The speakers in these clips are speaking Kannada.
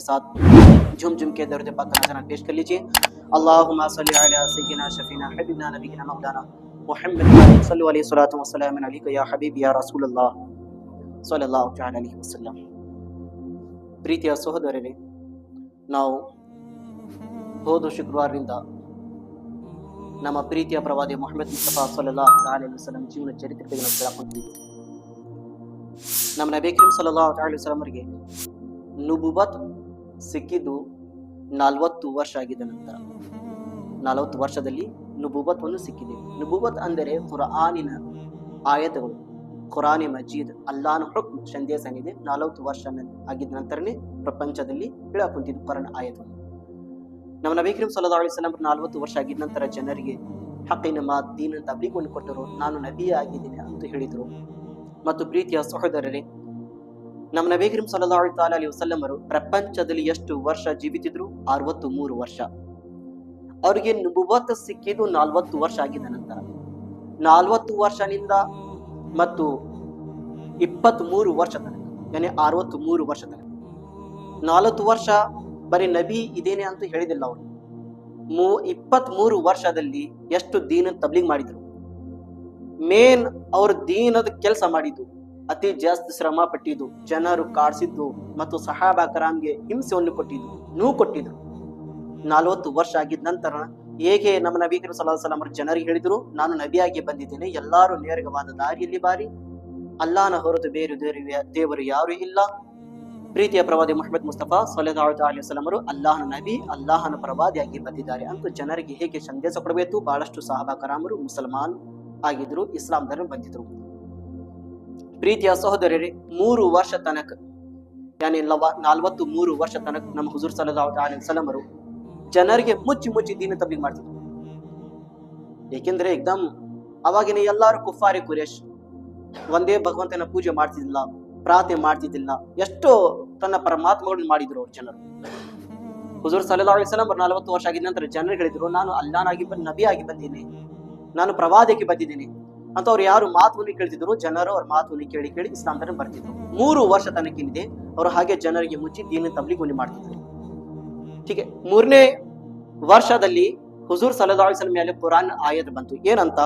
साथ झुम झुम के दर्द पाक का नज़राना पेश कर लीजिए। अल्लाहुम्मा सल्ली अला सय्यिदिना शफीना हबीबना नबीना मौलाना मुहम्मद सल्लल्लाहु अलैहि वसल्लम व सल्लम अलैका या हबीबी या रसूलुल्लाह सल्लल्लाहु तआला अलैहि वसल्लम। ಪ್ರೀತಿಯ ಸಹೋದರರೇ, ನಾವು ಹೋದ ಶುಕ್ರವಾರದಿಂದ ನಮ್ಮ ಪ್ರೀತಿಯ ಪ್ರವಾದಿ ಮುಹಮ್ಮದ್ ಮುಸ್ತಫಾ ಸಲ್ಲಲ್ಲಾಹು ಅಲೈಹಿ ವಸಲ್ಲಂ ಜೀವನ ಚರಿತ್ರೆ ಬಗ್ಗೆ ನಾವು ತಿಳ್ಕೊಂಡಿದ್ದೀವಿ. ನಮ್ಮ ನಬಿ ಕರೀಂ ಸಲ್ಲಲ್ಲಾಹು ಅಲೈಹಿ ವಸಲ್ಲಂ ಅವರಿಗೆ ನುಬುವತ್ ಸಿಕ್ಕಿದ್ದು 40 ವರ್ಷ ಆಗಿದ ನಂತರ. 40 ವರ್ಷದಲ್ಲಿ ನುಬುವತ್ ಒಂದು ಸಿಕ್ಕಿದೆ. ನುಬುವತ್ ಅಂದರೆ ಕುರಾನಿನ ಆಯತಗಳು, ಕುರಾನಿ ಮಜೀದ್, ಅಲ್ಲಾಹನ ಹುಕ್ಮ್ ಸಂದೇಶ ಏನಿದೆ 40 ವರ್ಷ ಆಗಿದ ನಂತರನೇ ಪ್ರಪಂಚದಲ್ಲಿ ಹೇಳಕುಂತಿದ್ದು ಕುರಾನ್ ಆಯತಗಳು. ನಮ್ಮ ನಬಿ ಕರೀಂ ಸಲ್ಲಲ್ಲಾಹು ಅಲೈಹಿ ವಸಲ್ಲಂ 40 ವರ್ಷ ಆಗಿದ ನಂತರ ಜನರಿಗೆ ಹಕ್ಕಿನ ಮಾತ್ ದೀನ ತಬ್ಲೀಗ್ ಕೊಟ್ಟರು. ನಾನು ನಬಿ ಆಗಿದ್ದೀನಿ ಅಂತ ಹೇಳಿದರು. ಮತ್ತು ಪ್ರೀತಿಯ ಸಹೋದರರೇ, ನಮ್ಮ ನಬಿ ಕರೀಂ ಸಲ್ಲಲ್ಲಾಹು ಅಲೈಹಿ ವಸಲ್ಲಂ ಅವರು ಪ್ರಪಂಚದಲ್ಲಿ ಎಷ್ಟು ವರ್ಷ ಜೀವಿತಿದ್ರು? 63 ವರ್ಷ. ಅವರಿಗೆ ನುಬುವತ್ ಸಿಕ್ಕಿದ್ದು 40 ವರ್ಷ ಆಗಿದ ನಂತರ. 40 ವರ್ಷನಿಂದ ಮತ್ತು 23 ವರ್ಷ ತನಕ, ಯಾನಿ 63 ವರ್ಷ ತನಕ. 40 ವರ್ಷ ಬರೀ ನಬಿ ಇದೇನೆ ಅಂತ ಹೇಳಿದಿಲ್ಲ ಅವರು. 23 ವರ್ಷದಲ್ಲಿ ಎಷ್ಟು ದೀನ ತಬ್ಲೀಗ್ ಮಾಡಿದ್ರು. ಮೇನ್ ಅವ್ರ ದೀನದ ಕೆಲಸ ಮಾಡಿದ್ದು, ಅತಿ ಜಾಸ್ತಿ ಶ್ರಮ ಪಟ್ಟಿದ್ದು, ಜನರು ಕಾಡ್ಸಿದ್ದು ಮತ್ತು ಸಹಾಬಾ ಕರಾಮ್ಗೆ ಹಿಂಸೆಯನ್ನು ಕೊಟ್ಟಿದ್ದು, ನೋವು ಕೊಟ್ಟಿದ್ರು. 40 ವರ್ಷ ಆಗಿದ ನಂತರ ಹೇಗೆ ನಮ್ಮ ನಬಿ ಕರೀಂ ಸಲ್ಲಲ್ಲಾಹು ಅಲೈಹಿ ವಸಲ್ಲಂ ಜನರಿಗೆ ಹೇಳಿದ್ರು, ನಾನು ನಬಿಯಾಗಿ ಬಂದಿದ್ದೇನೆ, ಎಲ್ಲರೂ ನೇರವಾದ ದಾರಿಯಲ್ಲಿ ಬಾರಿ, ಅಲ್ಲಾಹನ ಹೊರತು ಬೇರೆ ದೇವರು ಯಾರು ಇಲ್ಲ. ಪ್ರೀತಿಯ ಪ್ರವಾದಿ ಮುಹಮ್ಮದ್ ಮುಸ್ತಫಾ ಸಲ್ಲಲ್ಲಾಹು ಅಲೈಹಿ ವಸಲ್ಲಂ ಅವರು ಅಲ್ಲಾಹನ ನಬಿ, ಅಲ್ಲಾಹನ ಪ್ರವಾದಿಯಾಗಿ ಬಂದಿದ್ದಾರೆ ಅಂತ ಜನರಿಗೆ ಹೇಗೆ ಸಂದೇಶ ಕೊಡಬೇಕು. ಬಹಳಷ್ಟು ಸಹಾಬಾ ಕರಾಮರು ಮುಸಲ್ಮಾನ್ ಆಗಿದ್ರು, ಇಸ್ಲಾಂ ಧರ್ಮ ಬಂದಿದ್ರು. ಪ್ರೀತಿಯ ಸಹೋದರರೇ, 3 ವರ್ಷ ತನಕ, ಯಾನಿ 43 ವರ್ಷ ತನಕ ನಮ್ಮ ಹುಜೂರ್ ಸಲ್ಲಲ್ಲಾಹು ಅಲೈಹಿ ವಸಲ್ಲಂ ಅವರು ಜನರಿಗೆ ಮುಚ್ಚಿ ದೀನ ತಬ್ಲೀಗ್ ಮಾಡ್ತಿದ್ರು. ಏಕೆಂದ್ರೆ ಅವಾಗಿನ ಎಲ್ಲಾರು ಕುಫಾರಿ ಕುರೇಶ್, ಒಂದೇ ಭಗವಂತನ ಪೂಜೆ ಮಾಡ್ತಿದ್ದಿಲ್ಲ, ಪ್ರಾರ್ಥನೆ ಮಾಡ್ತಿದ್ದಿಲ್ಲ. ಎಷ್ಟೋ ತನ್ನ ಪರಮಾತ್ಮಗಳನ್ನು ಮಾಡಿದ್ರು ಅವ್ರ ಜನರು. ಹುಜೂರ್ ಸಲ್ಲಲ್ಲಾಹು ಅಲೈಹಿ ವಸಲ್ಲಂ 40 ವರ್ಷ ಆಗಿದ ನಂತರ ಜನರು ಹೇಳಿದ್ರು, ನಾನು ಅಲ್ಲಾಹನಾಗಿ ನಬಿ ಆಗಿ ಬಂದಿದ್ದೀನಿ, ನಾನು ಪ್ರವಾದಿಯಾಗಿ ಬಂದಿದ್ದೀನಿ ಅಂತ ಅವ್ರು ಯಾರು ಮಾತುವನ್ನು ಕೇಳ್ತಿದ್ರು, ಜನರು ಅವ್ರ ಮಾತುವನ್ನು ಕೇಳಿ ಇಸ್ಲಾಂ ಧರ್ಮ ಬರ್ತಿದ್ರು. 3 ವರ್ಷ ತನಕ ಏನಿದೆ ಅವರು ಹಾಗೆ ಜನರಿಗೆ ಮುಚ್ಚಿ ದೀನ ತಬ್ಲೀಗ್ ಮಾಡ್ತಿದ್ರು. ಹೀಗೆ 3ನೇ ವರ್ಷದಲ್ಲಿ ಹುಜೂರ್ ಸಲ್ಲಲ್ಲಾಹು ಅಲೈಹಿ ವಸಲ್ಲಂ ಮೇಲೆ ಕುರಾನ್ ಆಯತ್ ಬಂತು. ಏನಂತ?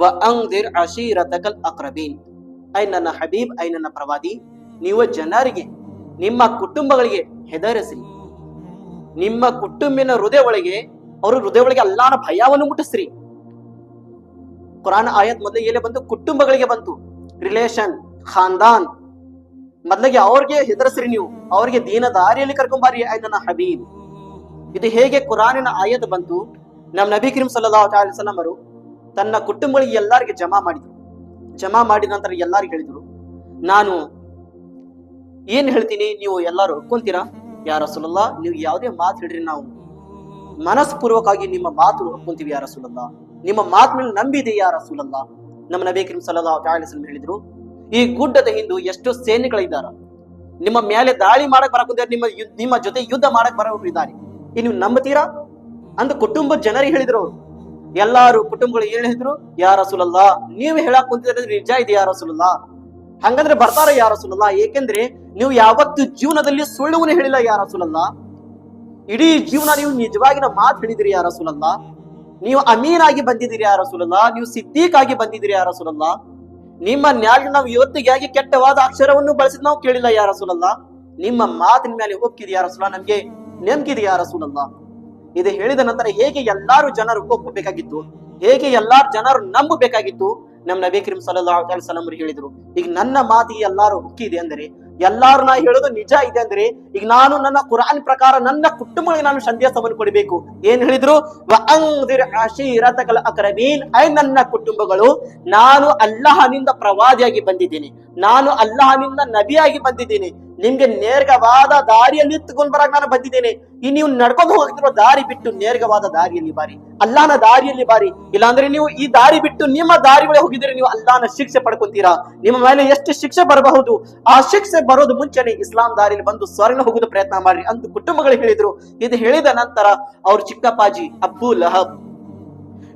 ವ ಅಂದಿರ್ ಅಶೀರತಕಲ್ ಅಕ್ರಬೀನ್. ಐ ನನ್ನ ಹಬೀಬ್, ಐ ನನ್ನ ಪ್ರವಾದಿ, ನೀವು ಜನರಿಗೆ, ನಿಮ್ಮ ಕುಟುಂಬಗಳಿಗೆ ಹೆದರಿಸ್ರಿ. ನಿಮ್ಮ ಕುಟುಂಬಿನ ಹೃದಯ ಒಳಗೆ ಅಲ್ಲಾಹನ ಭಯವನ್ನು ಮುಟ್ಟಿಸ್ರಿ. ಕುರಾನ್ ಆಯತ್ ಮೊದಲಿಗೆ ಎಲ್ಲಿ ಬಂತು? ಕುಟುಂಬಗಳಿಗೆ ಬಂತು. ರಿಲೇಷನ್, ಖಾನ್ದಾನ್, ಮೊದಲಿಗೆ ಅವ್ರಿಗೆ ಹೆದರಿಸ್ರಿ, ನೀವು ಅವ್ರಿಗೆ ದೀನ ದಾರಿಯಲ್ಲಿ ಕರ್ಕೊಂಬಾರಿ, ಐ ನನ್ನ ಹಬೀಬ್. ಇದು ಹೇಗೆ ಕುರಾನಿನ ಆಯತ್ ಬಂತು? ನಮ್ಮ ನಬಿ ಕರೀಂ ಸಲ್ಲಲ್ಲಾಹು ಅಲೈಹಿ ವಸಲ್ಲಂ ಅವರು ತನ್ನ ಕುಟುಂಬಗಳಿಗೆ ಎಲ್ಲರಿಗೆ ಜಮಾ ಮಾಡಿದ ನಂತರ ಎಲ್ಲರಿಗೆ ಹೇಳಿದ್ರು, ನಾನು ಏನ್ ಹೇಳ್ತೀನಿ ನೀವು ಎಲ್ಲರೂ ಒಪ್ಕೊಂತೀರಾ? ಯಾ ರಸೂಲುಲ್ಲಾಹ್, ನೀವು ಯಾವುದೇ ಮಾತು ಹೇಳ್ರಿ, ನಾವು ಮನಸ್ಪೂರ್ವಕವಾಗಿ ನಿಮ್ಮ ಮಾತು ಒಪ್ಕೊಂತೀವಿ ಯಾ ರಸೂಲುಲ್ಲಾಹ್, ನಿಮ್ಮ ಮಾತು ಮೇಲೆ ನಂಬಿದೆ ಯಾ ರಸೂಲುಲ್ಲಾಹ್. ನಮ್ಮ ನಬಿ ಕರೀಂ ಸಲ್ಲಲ್ಲಾಹು ಅಲೈಹಿ ವಸಲ್ಲಂ ಹೇಳಿದ್ರು, ಈ ಗುಡ್ಡದ ಹಿಂದೆ ಎಷ್ಟು ಸೇನೆಗಳಿದ್ದಾರೆ, ನಿಮ್ಮ ಮೇಲೆ ದಾಳಿ ಮಾಡಕ್ ಬರಕುಂತಾರೆ, ನಿಮ್ಮ ಜೊತೆ ಯುದ್ಧ ಮಾಡಕ್ ಬರೋರಿದ್ದಾರೆ, ನೀವು ನಂಬುತ್ತೀರಾ ಅಂತ ಕುಟುಂಬ ಜನರಿಗೆ ಹೇಳಿದ್ರು. ಅವರು ಎಲ್ಲಾರು ಕುಟುಂಬಗಳು ಏನ್ ಹೇಳಿದ್ರು? ಯಾ ರಸೂಲುಲ್ಲಾಹ್, ನೀವು ಹೇಳಕ್ ಕುಂತಿದ್ರೆ ನಿಜ ಇದೆ ಯಾ ರಸೂಲುಲ್ಲಾಹ್, ಹಂಗಂದ್ರೆ ಬರ್ತಾರ ಯಾ ರಸೂಲುಲ್ಲಾಹ್, ಏಕೆಂದ್ರೆ ನೀವು ಯಾವತ್ತು ಜೀವನದಲ್ಲಿ ಸುಳ್ಳುವನ್ನು ಹೇಳಿಲ್ಲ ಯಾ ರಸೂಲುಲ್ಲಾಹ್, ಇಡೀ ಜೀವನ ನೀವು ನಿಜವಾಗಿನ ಮಾತು ಹೇಳಿದಿರಿ ಯಾ ರಸೂಲುಲ್ಲಾಹ್, ನೀವು ಅಮೀನ್ ಆಗಿ ಬಂದಿದ್ದೀರಿ ಯಾ ರಸೂಲುಲ್ಲಾಹ್, ನೀವು ಸಿದ್ದೀಕ್ ಆಗಿ ಬಂದಿದ್ದೀರಿ ಯಾ ರಸೂಲುಲ್ಲಾಹ್, ನಿಮ್ಮ ನ್ಯಾಯ ನಾವು ಇವತ್ತಿಗಾಗಿ ಕೆಟ್ಟವಾದ ಅಕ್ಷರವನ್ನು ಬಳಸಿದ್ ನಾವು ಕೇಳಿಲ್ಲ ಯಾ ರಸೂಲುಲ್ಲಾಹ್, ನಿಮ್ಮ ಮಾತಿನ ಮೇಲೆ ಒಪ್ಪಿದೆ ಯಾ ರಸೂಲುಲ್ಲಾಹ್, ನಮ್ಗೆ ನೆಮ್ಕಿದೆ ಯಾ ರಸೂಲುಲ್ಲಾಹ್. ಇದು ಹೇಳಿದ ನಂತರ ಹೇಗೆ ಎಲ್ಲಾರು ಜನರು ಒಪ್ಪಬೇಕಾಗಿತ್ತು, ಹೇಗೆ ಎಲ್ಲಾರು ಜನರು ನಂಬಬೇಕಾಗಿತ್ತು? ನಮ್ಮ ನಬಿ ಕರೀಂ ಸಲ್ಲಲ್ಲಾಹು ಅಲೈಹಿ ವಸಲ್ಲಂ ಹೇಳಿದ್ರು, ಈಗ ನನ್ನ ಮಾತಿಗೆ ಎಲ್ಲಾರು ಒಕ್ಕಿದೆ ಅಂದ್ರೆ, ಎಲ್ಲಾರು ನಾ ಹೇಳೋದು ನಿಜ ಇದೆ ಅಂದ್ರೆ, ಈಗ ನಾನು ನನ್ನ ಕುರಾನ್ ಪ್ರಕಾರ ನನ್ನ ಕುಟುಂಬಗಳಿಗೆ ನಾನು ಸಂದೇಶವನ್ನು ಕೊಡಬೇಕು. ಏನ್ ಹೇಳಿದ್ರು? ವ ಅಂದಿರ್ ಅಶೀರತಕಲ್ ಅಕ್ರಬೀನ್. ಐ ನನ್ನ ಕುಟುಂಬಗಳು, ನಾನು ಅಲ್ಲಾಹನಿಂದ ಪ್ರವಾದಿಯಾಗಿ ಬಂದಿದ್ದೀನಿ, ನಾನು ಅಲ್ಲಾಹನಿಂದ ನಬಿಯಾಗಿ ಬಂದಿದ್ದೀನಿ, ನಿಮ್ಗೆ ನೇರ್ಗವಾದ ದಾರಿಯಲ್ಲಿ ತಗೊಂಡ್ ಬರಾಕ್ ನಾನು ಬಂದಿದ್ದೇನೆ. ಈ ನೀವು ನಡ್ಕೊಂಡು ಹೋಗ್ತಿರೋ ದಾರಿ ಬಿಟ್ಟು ನೇರ್ಗವಾದ ದಾರಿಯಲ್ಲಿ ಬಾರಿ, ಅಲ್ಲಾಹನ ದಾರಿಯಲ್ಲಿ ಬಾರಿ. ಇಲ್ಲಾಂದ್ರೆ ನೀವು ಈ ದಾರಿ ಬಿಟ್ಟು ನಿಮ್ಮ ದಾರಿಗಳೇ ಹೋಗಿದ್ರೆ ನೀವು ಅಲ್ಲಾಹನ ಶಿಕ್ಷೆ ಪಡ್ಕೊಂತೀರಾ. ನಿಮ್ಮ ಮೇಲೆ ಎಷ್ಟು ಶಿಕ್ಷೆ ಬರಬಹುದು, ಆ ಶಿಕ್ಷೆ ಬರೋದು ಮುಂಚೆನೆ ಇಸ್ಲಾಂ ದಾರಿಯಲ್ಲಿ ಬಂದು ಸ್ವರ್ಣ ಹೋಗೋದು ಪ್ರಯತ್ನ ಮಾಡ್ರಿ ಅಂತ ಕುಟುಂಬಗಳು ಹೇಳಿದ್ರು. ಇದು ಹೇಳಿದ ನಂತರ ಅವ್ರ ಚಿಕ್ಕಪ್ಪಾಜಿ ಅಬ್ಬು ಲಹಬ್,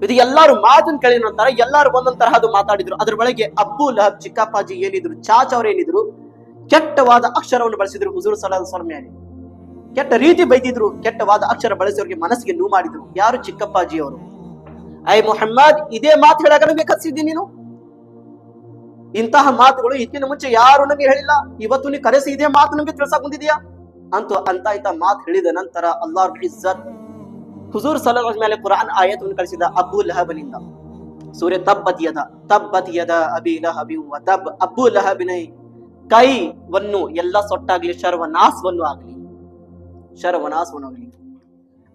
ಇದು ಎಲ್ಲಾರು ಮಾತನ್ನು ಕೇಳಿದ ನಂತರ ಎಲ್ಲಾರು ಒಂದೊಂದ್ ತರಹದ್ದು ಮಾತಾಡಿದ್ರು. ಅದ್ರ ಒಳಗೆ ಅಬ್ಬು ಲಹಬ್ ಚಿಕ್ಕಪ್ಪಾಜಿ ಏನಿದ್ರು, ಚಾಚ ಅವ್ರು ಏನಿದ್ರು, ಕೆಟ್ಟವಾದ ಅಕ್ಷರವನ್ನು ಬಳಸಿದ್ರು ಹುಜೂರ್ ಸಲ್ಲಲ್ಲಾಹು ಅಲೈಹಿ ವಸಲ್ಲಂ ಮೇಲೆ. ಕೆಟ್ಟ ರೀತಿ ಬೈದಿದ್ರು, ಕೆಟ್ಟವಾದ ಅಕ್ಷರ ಬಳಸಿಯವ್ರಿಗೆ ಮನಸ್ಸಿಗೆ ನೋವು ಮಾಡಿದ್ರು. ಯಾರು? ಚಿಕ್ಕಪ್ಪಾಜಿ ಅವರು. ಐ ಮೊಹಮ್ಮದ್, ಇದೇ ಮಾತು ಹೇಳಾಗ ನಮಗೆ ಕಲಿಸಿದ್ದಿ ನೀನು? ಇಂತಹ ಮಾತುಗಳು ಇತ್ತಿನ ಮುಂಚೆ ಯಾರು ನಮಗೆ ಹೇಳಿಲ್ಲ, ಇವತ್ತು ನೀ ಕರೆಸಿ ಇದೇ ಮಾತು ನಮಗೆ ತಿಳ್ಸಕ್ ಬಂದಿದ್ಯಾ ಅಂತ ಮಾತು ಹೇಳಿದ ನಂತರ ಅಲ್ಲಾಹ್ ಇಜ್ಜತ್ ಹುಜೂರ್ ಸಲ್ಲಲ್ಲಾಹು ಅಲೈಹಿ ಮೇಲೆ ಕುರಾನ್ ಆಯತನ್ನು ಕಳಿಸಿದ ಅಬೂ ಲಹಬನಿಂದ. ಸೂರೆ ತಬ್ಬತ್ ಯದ ಅಬಿ ಲಹಬಿ ವ ತಬ್. ಅಬೂ ಲಹಬಿನ ಕೈವನ್ನು ಎಲ್ಲ ಸೊಟ್ಟಾಗ್ಲಿ, ಶರ್ವನಾಶವನ್ನು ಆಗ್ಲಿ.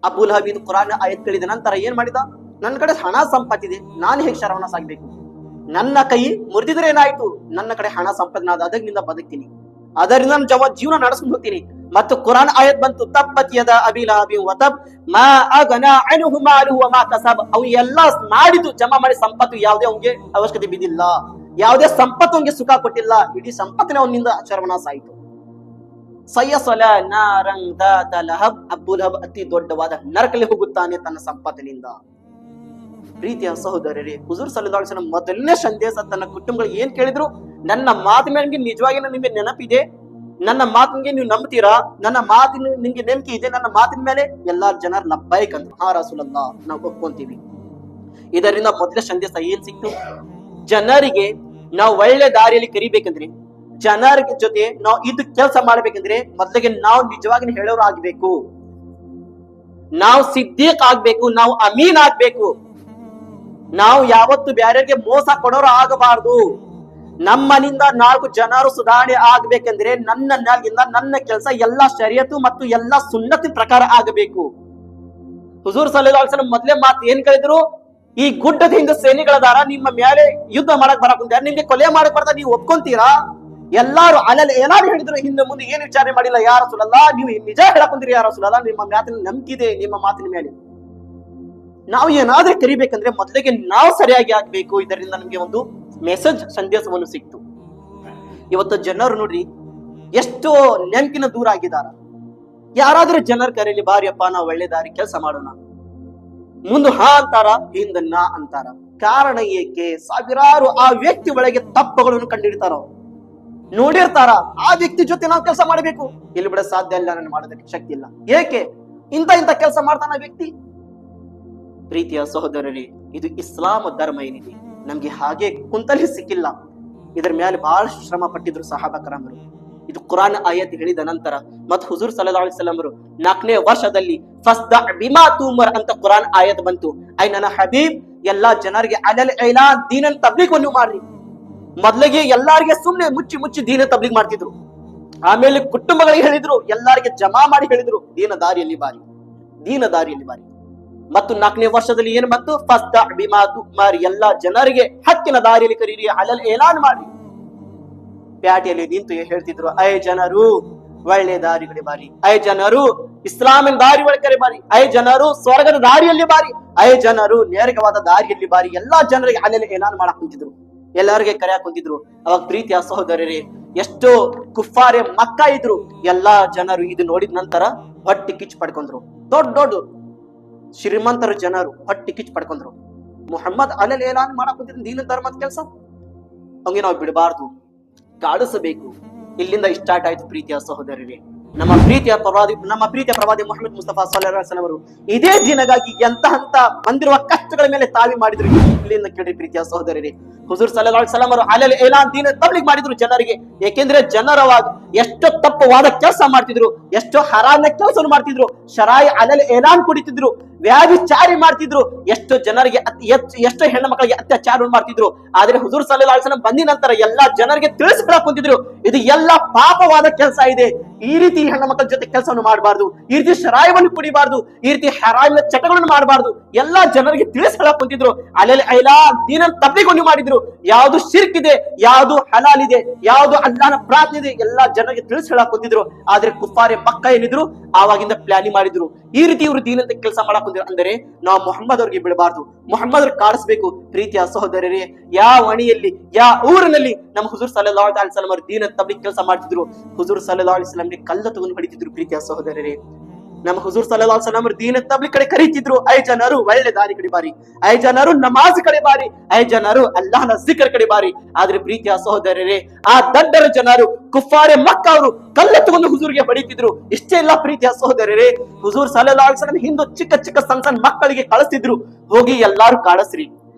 ಅಬೂ ಲಹಬ್ ಇದು ಕುರಾನ್ ಆಯತ್ ಕೇಳಿದ ನಂತರ ಏನ್ ಮಾಡಿದ? ನನ್ನ ಕಡೆ ಹಣ ಸಂಪತ್ತಿದೆ, ನಾನು ಹೇಗೆ ಶರ್ವನಾಶ ಆಗ್ಬೇಕು? ನನ್ನ ಕೈ ಮುರಿದಿದ್ರೆ ಏನಾಯ್ತು? ನನ್ನ ಕಡೆ ಹಣ ಸಂಪತ್ತಿನ ಅದರಿಂದ ಬದುಕ್ತೀನಿ, ಅದರಿಂದ ನಾನು ಜೀವನ ನಡೆಸ್ಕೊಂಡು ಹೋಗ್ತೀನಿ. ಮತ್ತು ಕುರಾನ್ ಆಯತ್ ಬಂತು, ತಬ್ಬತ್ ಯದ ಅಬಿ ಲಹಬಿ ವ ತಬ್ ಮಾ ಅಗನಾ ಅನ್ಹು ಮಾಲುಹು ವ ಮಾ ಕಸಬ್. ಅವು ಎಲ್ಲ ಮಾಡಿದ್ದು ಜಮಾ ಮಾಡಿ ಸಂಪತ್ತು ಯಾವುದೇ ಅವನಿಗೆ ಅವಶ್ಯಕತೆ ಬಿದ್ದಿಲ್ಲ, ಯಾವುದೇ ಸಂಪತ್ತು ಅವನಿಗೆ ಸುಖ ಕೊಟ್ಟಿಲ್ಲ, ಇಡೀ ಸಂಪತ್ತಿನ ಅವನಿಂದ ಶರ್ವನಾಶ ಆಯಿತು. ಸಯಸಲ ನಾರಂ ದಾತ ಲಹಬ್. ಅಬೂ ಲಹಬ್ ಅತಿ ದೊಡ್ಡವಾದ ನರಕಲ್ಲಿ ಹೋಗುತ್ತಾನೆ ತನ್ನ ಸಂಪತ್ತಿನಿಂದ. ಪ್ರೀತಿಯ ಸಹೋದರರೇ, ಹುಜೂರ್ ಸಲ್ಲಲ್ಲಾಹು ಅಲೈಹಿ ವಸಲ್ಲಂ ಮೊದಲನೇ ಸಂದೇಶ ತನ್ನ ಕುಟುಂಬಗಳಿಗೆ ಏನ್ ಕೇಳಿದ್ರು? ನನ್ನ ಮಾತಿನ ಮೇಲೆ ನಿಜವಾಗಿ ನಿಮಗೆ ನೆನಪಿದೆ, ನನ್ನ ಮಾತಿಗೆ ನೀವು ನಂಬ್ತೀರಾ, ನನ್ನ ಮಾತಿನ ನಿಮ್ಗೆ ನಂಬಿಕೆ ಇದೆ, ನನ್ನ ಮಾತಿನ ಮೇಲೆ ಎಲ್ಲಾ ಜನರು ಲಬ್ಬೈಕ್ ಅಂತ. ಹಾ ರಸೂಲಲ್ಲಾಹ್, ನಾವು ಒಪ್ಕೊಂತೀವಿ. ಇದರಿಂದ ಮೊದಲ ಸಂದೇಶ ಏನ್ ಸಿಕ್ತು? ಜನರಿಗೆ ನಾವು ಒಳ್ಳೆ ದಾರಿಯಲ್ಲಿ ಕರಿಬೇಕಂದ್ರೆ, ಜನರ ಜೊತೆ ನಾವು ಇದು ಕೆಲಸ ಮಾಡ್ಬೇಕಂದ್ರೆ ಮೊದಲಿಗೆ ನಾವು ನಿಜವಾಗಿ ಹೇಳೋರು ಆಗ್ಬೇಕು, ನಾವು ಸಿದ್ದೀಕ್ ಆಗ್ಬೇಕು, ನಾವು ಅಮೀನ್ ಆಗ್ಬೇಕು. ನಾವು ಯಾವತ್ತು ಬ್ಯಾರೆಗೆ ಮೋಸ ಕೊಡೋರು ಆಗಬಾರ್ದು. ನಮ್ಮನಿಂದ 4 ಜನರು ಸುಧಾರಣೆ ಆಗ್ಬೇಕಂದ್ರೆ ನನ್ನ ಕೆಲಸ ಎಲ್ಲಾ ಶರೀಯತ್ತು ಮತ್ತು ಎಲ್ಲಾ ಸುನ್ನತಿ ಪ್ರಕಾರ ಆಗಬೇಕು. ಹುಜೂರ್ ಸಲ್ಲಲ್ಲಾಹು ಅಲೈಹಿ ವಸಲ್ಲಂ ಮೊದಲೇ ಮಾತು ಏನ್ ಕೇಳಿದ್ರು? ಈ ಗುಡ್ಡದ ಹಿಂದೆ ಸೇನೆಗಳದಾರ, ನಿಮ್ಮ ಮೇಲೆ ಯುದ್ಧ ಮಾಡಕ್ ಬರಕುಂತ, ನಿಮ್ಗೆ ಕೊಲೆ ಮಾಡಕ್ ಬರ್ತಾ, ನೀವು ಒಪ್ಕೊಂತೀರಾ? ಎಲ್ಲಾರು ಅಲ್ಲಲ್ಲಿ ಏನಾದ್ರು ಹೇಳಿದ್ರು, ಹಿಂದೆ ಮುಂದೆ ಏನು ವಿಚಾರ ಮಾಡಿಲ್ಲ. ಯಾ ರಸೂಲಲ್ಲಾಹ್, ನೀವು ನಿಜ ಹೇಳಕೊಂತೀರಿ ಯಾ ರಸೂಲಲ್ಲಾಹ್, ನಿಮ್ಮ ಮಾತಿನ ನಂಬಿಕೆ, ನಿಮ್ಮ ಮಾತಿನ ಮೇಲೆ ನಾವು ಏನಾದ್ರೂ ಕರಿಬೇಕಂದ್ರೆ ಮೊದಲಿಗೆ ನಾವು ಸರಿಯಾಗಿ ಆಗ್ಬೇಕು. ಇದರಿಂದ ನಮ್ಗೆ ಒಂದು ಮೆಸೇಜ್, ಸಂದೇಶವನ್ನು ಸಿಕ್ತು. ಇವತ್ತು ಜನರು ನೋಡ್ರಿ ಎಷ್ಟೋ ನೆನಪಿನ ದೂರ ಆಗಿದಾರ. ಯಾರಾದ್ರೂ ಜನರ ಕರೆಯಲ್ಲಿ ಬಾರಿಯಪ್ಪ ನಾವು ಒಳ್ಳೆ ದಾರಿ ಕೆಲಸ ಮಾಡೋಣ, ಮುಂದೆ ಹಾ ಅಂತಾರ, ಹಿಂದ ನಾ ಅಂತಾರ. ಕಾರಣ ಏಕೆ? ಸಾವಿರಾರು ಆ ವ್ಯಕ್ತಿ ಒಳಗೆ ತಪ್ಪುಗಳನ್ನು ಕಂಡಿಡ್ತಾರ, ನೋಡಿರ್ತಾರ. ಆ ವ್ಯಕ್ತಿ ಜೊತೆ ನಾವು ಕೆಲಸ ಮಾಡಬೇಕು, ಇಲ್ಲಿ ಬಿಡ ಸಾಧ್ಯ ಇಲ್ಲ, ನಾನು ಮಾಡೋದಕ್ಕೆ ಶಕ್ತಿ ಇಲ್ಲ. ಏಕೆ ಇಂತ ಕೆಲಸ ಮಾಡ್ತಾನ ವ್ಯಕ್ತಿ? ಪ್ರೀತಿಯ ಸಹೋದರರೇ, ಇದು ಇಸ್ಲಾಂ ಧರ್ಮ ಏನಿದೆ ನಮ್ಗೆ ಹಾಗೆ ಕುಂತಲ್ಲಿ ಸಿಕ್ಕಿಲ್ಲ. ಇದರ ಮೇಲೆ ಬಹಳಷ್ಟು ಶ್ರಮ ಪಟ್ಟಿದ್ರು ಸಹಾಬಾಕರಾಮರು. ಇದು ಕುರಾನ್ ಆಯತ್ ಹೇಳಿದ ನಂತರ ಮತ್ತು ಹುಜೂರ್ ಸಲ್ಲಲ್ಲಾಹು ಅಲೈಹಿ ವಸಲ್ಲಂ 4ನೇ ವರ್ಷದಲ್ಲಿ ಫಸ್ದಾ ಬಿಮಾ ತುಮರ್ ಅಂತ ಕುರಾನ್ ಆಯತ್ ಬಂತು. ಐ ನನ್ನ ಹಬೀಬ್, ಎಲ್ಲಾ ಜನರಿಗೆ ಅಲಲ್ ಐಲಾನ್ ದೀನನ್ ತಬ್ಲೀಗ್ ಅನ್ನು ಮಾಡ್ರಿ. ಮೊದಲಿಗೆ ಎಲ್ಲಾರಿಗೆ ಸುಮ್ನೆ ಮುಚ್ಚಿ ದೀನ ತಬ್ಲೀಗ್ ಮಾಡ್ತಿದ್ರು. ಆಮೇಲೆ ಕುಟುಂಬಗಳಿಗೆ ಹೇಳಿದ್ರು, ಎಲ್ಲಾರಿಗೆ ಜಮಾ ಮಾಡಿ ಹೇಳಿದ್ರು, ದೀನ ದಾರಿಯಲ್ಲಿ ಬಾರಿ. ಮತ್ತು 4ನೇ ವರ್ಷದಲ್ಲಿ ಏನ್ ಬಂತು? ಫಸ್ದಾ ಬಿಮಾ ತುಮರ್, ಎಲ್ಲಾ ಜನರಿಗೆ ಹಕ್ಕಿನ ದಾರಿಯಲ್ಲಿ ಕರೀರಿ, ಅಲಲ್ ಏಲಾನ್ ಮಾಡ್ರಿ. ಪ್ಯಾಟಿಯಲ್ಲಿ ನಿಂತು ಹೇಳ್ತಿದ್ರು, ಐ ಜನರು ಒಳ್ಳೆ ದಾರಿಗಳಿಗೆ ಬಾರಿ, ಐ ಜನರು ಇಸ್ಲಾಮಿನ ದಾರಿ ಒಳಗೆ ಬಾರಿ, ಐ ಜನರು ಸ್ವರ್ಗದ ದಾರಿಯಲ್ಲಿ ಬಾರಿ, ಐ ಜನರು ನೇರವಾದ ದಾರಿಯಲ್ಲಿ ಬಾರಿ. ಎಲ್ಲಾ ಜನರಿಗೆ ಅಲ್ಲೆಲ್ಲ ಏನಾನ್ ಮಾಡಕ್ ಕುಂತಿದ್ರು, ಎಲ್ಲರಿಗೆ ಕರೆಯಾಕ್ ಕುಂತಿದ್ರು. ಅವಾಗ ಪ್ರೀತಿಯ ಸಹೋದರರೇ, ಎಷ್ಟೋ ಕುಫಾರೆ ಮಕ್ಕ ಇದ್ರು. ಎಲ್ಲಾ ಜನರು ಇದು ನೋಡಿದ ನಂತರ ಹೊಟ್ಟಿ ಕಿಚ್ಚು ಪಡ್ಕೊಂಡ್ರು. ದೊಡ್ಡ ಶ್ರೀಮಂತರ ಜನರು ಹೊಟ್ಟಿ ಕಿಚ್ಚು ಪಡ್ಕೊಂಡ್ರು. ಮುಹಮ್ಮದ್ ಅಲ್ಲೆಲ್ಲ ಏನಾನ್ ಮಾಡಕ್ ಕುಂತಿದ್ರು, ದೀನ ಧರ್ಮದ ಕೆಲಸ ಹಂಗೆ ನಾವು ಬಿಡಬಾರ್ದು, ಕಾಡಿಸಬೇಕು. ಇಲ್ಲಿಂದ ಸ್ಟಾರ್ಟ್ ಆಯ್ತು ಪ್ರೀತಿಯ ಸಹೋದರರೇ. ನಮ್ಮ ಪ್ರೀತಿಯ ಪ್ರವಾದಿ ಮುಹಮ್ಮದ್ ಮುಸ್ತಫಾ ಸಲ್ಲಲ್ಲಾಹು ಅಲೈಹಿ ವಸಲ್ಲಂ ಅವರು ಇದೇ ದಿನಗಾಗಿ ಎಂತ ಬಂದಿರುವ ಕಷ್ಟಗಳ ಮೇಲೆ ತಾವಿ ಮಾಡಿದ್ರು. ಇಲ್ಲಿಂದ ಕೇಳಿ ಪ್ರೀತಿಯ ಸಹೋದರರೇ, ಹುಜೂರ್ ಸಲ್ಲಲ್ಲಾಹು ಅಲೈಹಿ ವಸಲ್ಲಂ ಅವರು ಅಲಲ್ ಏಲಾನ್ ದೀನ ತಬ್ಲೀಗ್ ಮಾಡಿದ್ರು ಜನರಿಗೆ. ಏಕೆಂದ್ರೆ ಜನರವಾಗ ಎಷ್ಟೋ ತಪ್ಪವಾದ ಕೆಲಸ ಮಾಡ್ತಿದ್ರು, ಎಷ್ಟೋ ಹರಾಮ್ನ ಕೆಲಸ ಮಾಡ್ತಿದ್ರು, ಶರಾಯಿ ಅಲಲ್ ಏಲಾನ್ ಕುಡಿತಿದ್ರು, ವ್ಯಾಭಿಚಾರಿ ಮಾಡ್ತಿದ್ರು, ಎಷ್ಟೋ ಜನರಿಗೆ ಎಷ್ಟೋ ಹೆಣ್ಣು ಮಕ್ಕಳಿಗೆ ಅತ್ಯಾಚಾರ ಮಾಡ್ತಿದ್ರು. ಆದ್ರೆ ಹುಜೂರ್ ಸಲ್ಲಲ್ಲಾಹು ಅಲೈಹಿ ವಸಲ್ಲಂ ಬಂದಿ ನಂತರ ಎಲ್ಲಾ ಜನರಿಗೆ ತಿಳಿಸ್ಕೊಳಕ್ ಕುಂತಿದ್ರು, ಇದು ಎಲ್ಲಾ ಪಾಪವಾದ ಕೆಲಸ ಇದೆ, ಈ ರೀತಿ ಹೆಣ್ಣು ಮಕ್ಕಳ ಜೊತೆ ಕೆಲಸವನ್ನು ಮಾಡಬಾರ್ದು, ಈ ರೀತಿ ಶರಾಯವನ್ನು ಕುಡಿಬಾರ್ದು, ಈ ರೀತಿ ಹರಾಮಿನ ಚಟಗಳನ್ನು ಮಾಡಬಾರ್ದು. ಎಲ್ಲಾ ಜನರಿಗೆ ತಿಳಿಸ್ಕೊಳಕ್ ಕುಂತಿದ್ರು. ಅಲ್ಲೆಲ್ಲ ಐಲಾ ದೀನನ್ ತಬ್ಲೀಗ್ ಮಾಡಿದ್ರು. ಯಾವುದು ಶಿರ್ಕ್ ಇದೆ, ಯಾವುದು ಹಲಾಲ್ ಇದೆ, ಯಾವುದು ಅಲ್ಲಾಹನ ಪ್ರಾರ್ಥನೆ ಇದೆ, ಎಲ್ಲಾ ಜನರಿಗೆ ತಿಳಿಸ್ಕೊಳಕ್ ಕುಂತಿದ್ರು. ಆದ್ರೆ ಕುಫಾರೆ ಮಕ್ಕ ಏನಿದ್ರು ಆವಾಗಿಂದ ಪ್ಲಾನಿಂಗ್ ಮಾಡಿದ್ರು, ಈ ರೀತಿ ಇವರು ದೀನಂತ ಕೆಲಸ ಮಾಡಕ್ ಕುಂತಿದ್ರು. ಅಂದರೆ ನಾವು ಮೊಹಮ್ಮದ್ ಅವ್ರಿಗೆ ಬಿಡಬಾರ್ದು, ಮೊಹಮ್ಮದ್ ಕಾಡಿಸ್ಬೇಕು. ಪ್ರೀತಿಯ ಸಹೋದರರೇ, ಯಾವ ಅಣಿಯಲ್ಲಿ ಯಾವ ಊರಿನಲ್ಲಿ ನಮ್ಮ ಹುಜೂರ್ ಸಲ್ಲಲ್ಲಾಹು ಅಲೈಹಿ ವಸಲ್ಲಂ ಅವರು ದೀನ ತಬ್ಲೀಗ್ ಕೆಲಸ ಮಾಡ್ತಿದ್ರು. ಹುಜೂರ್ ಸಲ್ಲಲ್ಲಾಹು ಅಲೈಹಿ ವಸಲ್ಲಂ ಕಲ್ಲ ತಗೊಂಡು ಹೊಡಿತಿದ್ರು. ಪ್ರೀತಿಯ ಸಹೋದರರೇ, ನಮ್ಮ ಹುಜೂರ್ ಸಲ್ಲಲ್ಲಾಹು ಅಲೈಹಿ ವಸಲ್ಲಂ ದೀನ ತಬ್ಲಿಗ್ ಕಡೆ ಕರೀತಿದ್ರು. ಐ ಜನರು ಒಳ್ಳೆ ದಾರಿ ಕಡೆ ಬಾರಿ, ಐ ಜನರು ನಮಾಜ್ ಕಡೆ ಬಾರಿ, ಐ ಜನರು ಅಲ್ಲಾಹನ ಜಿಕರ್ ಕಡೆ ಬಾರಿ. ಆದ್ರೆ ಪ್ರೀತಿಯ ಸಹೋದರರೇ, ಆ ದಡ್ಡರ ಜನರು ಕುಫಾರೆ ಮಕ್ಕ ಅವರು ಕಲ್ಲೆತ್ತುಕೊಂಡು ಹುಜೂರ್ಗೆ ಬಡಿತಿದ್ರು. ಇಷ್ಟೇ ಇಲ್ಲ ಪ್ರೀತಿಯ ಸಹೋದರರೇ, ಹುಜೂರ್ ಸಲ್ಲಲ್ಲಾಹು ಅಲೈಹಿ ವಸಲ್ಲಂ ಹಿಂದೆ ಚಿಕ್ಕ ಚಿಕ್ಕ ಸಣ್ಣ ಸಣ್ಣ ಮಕ್ಕಳಿಗೆ ಕಳಿಸ್ತಿದ್ರು, ಹೋಗಿ ಎಲ್ಲಾರು ಕಾಣಿಸ್ರಿ,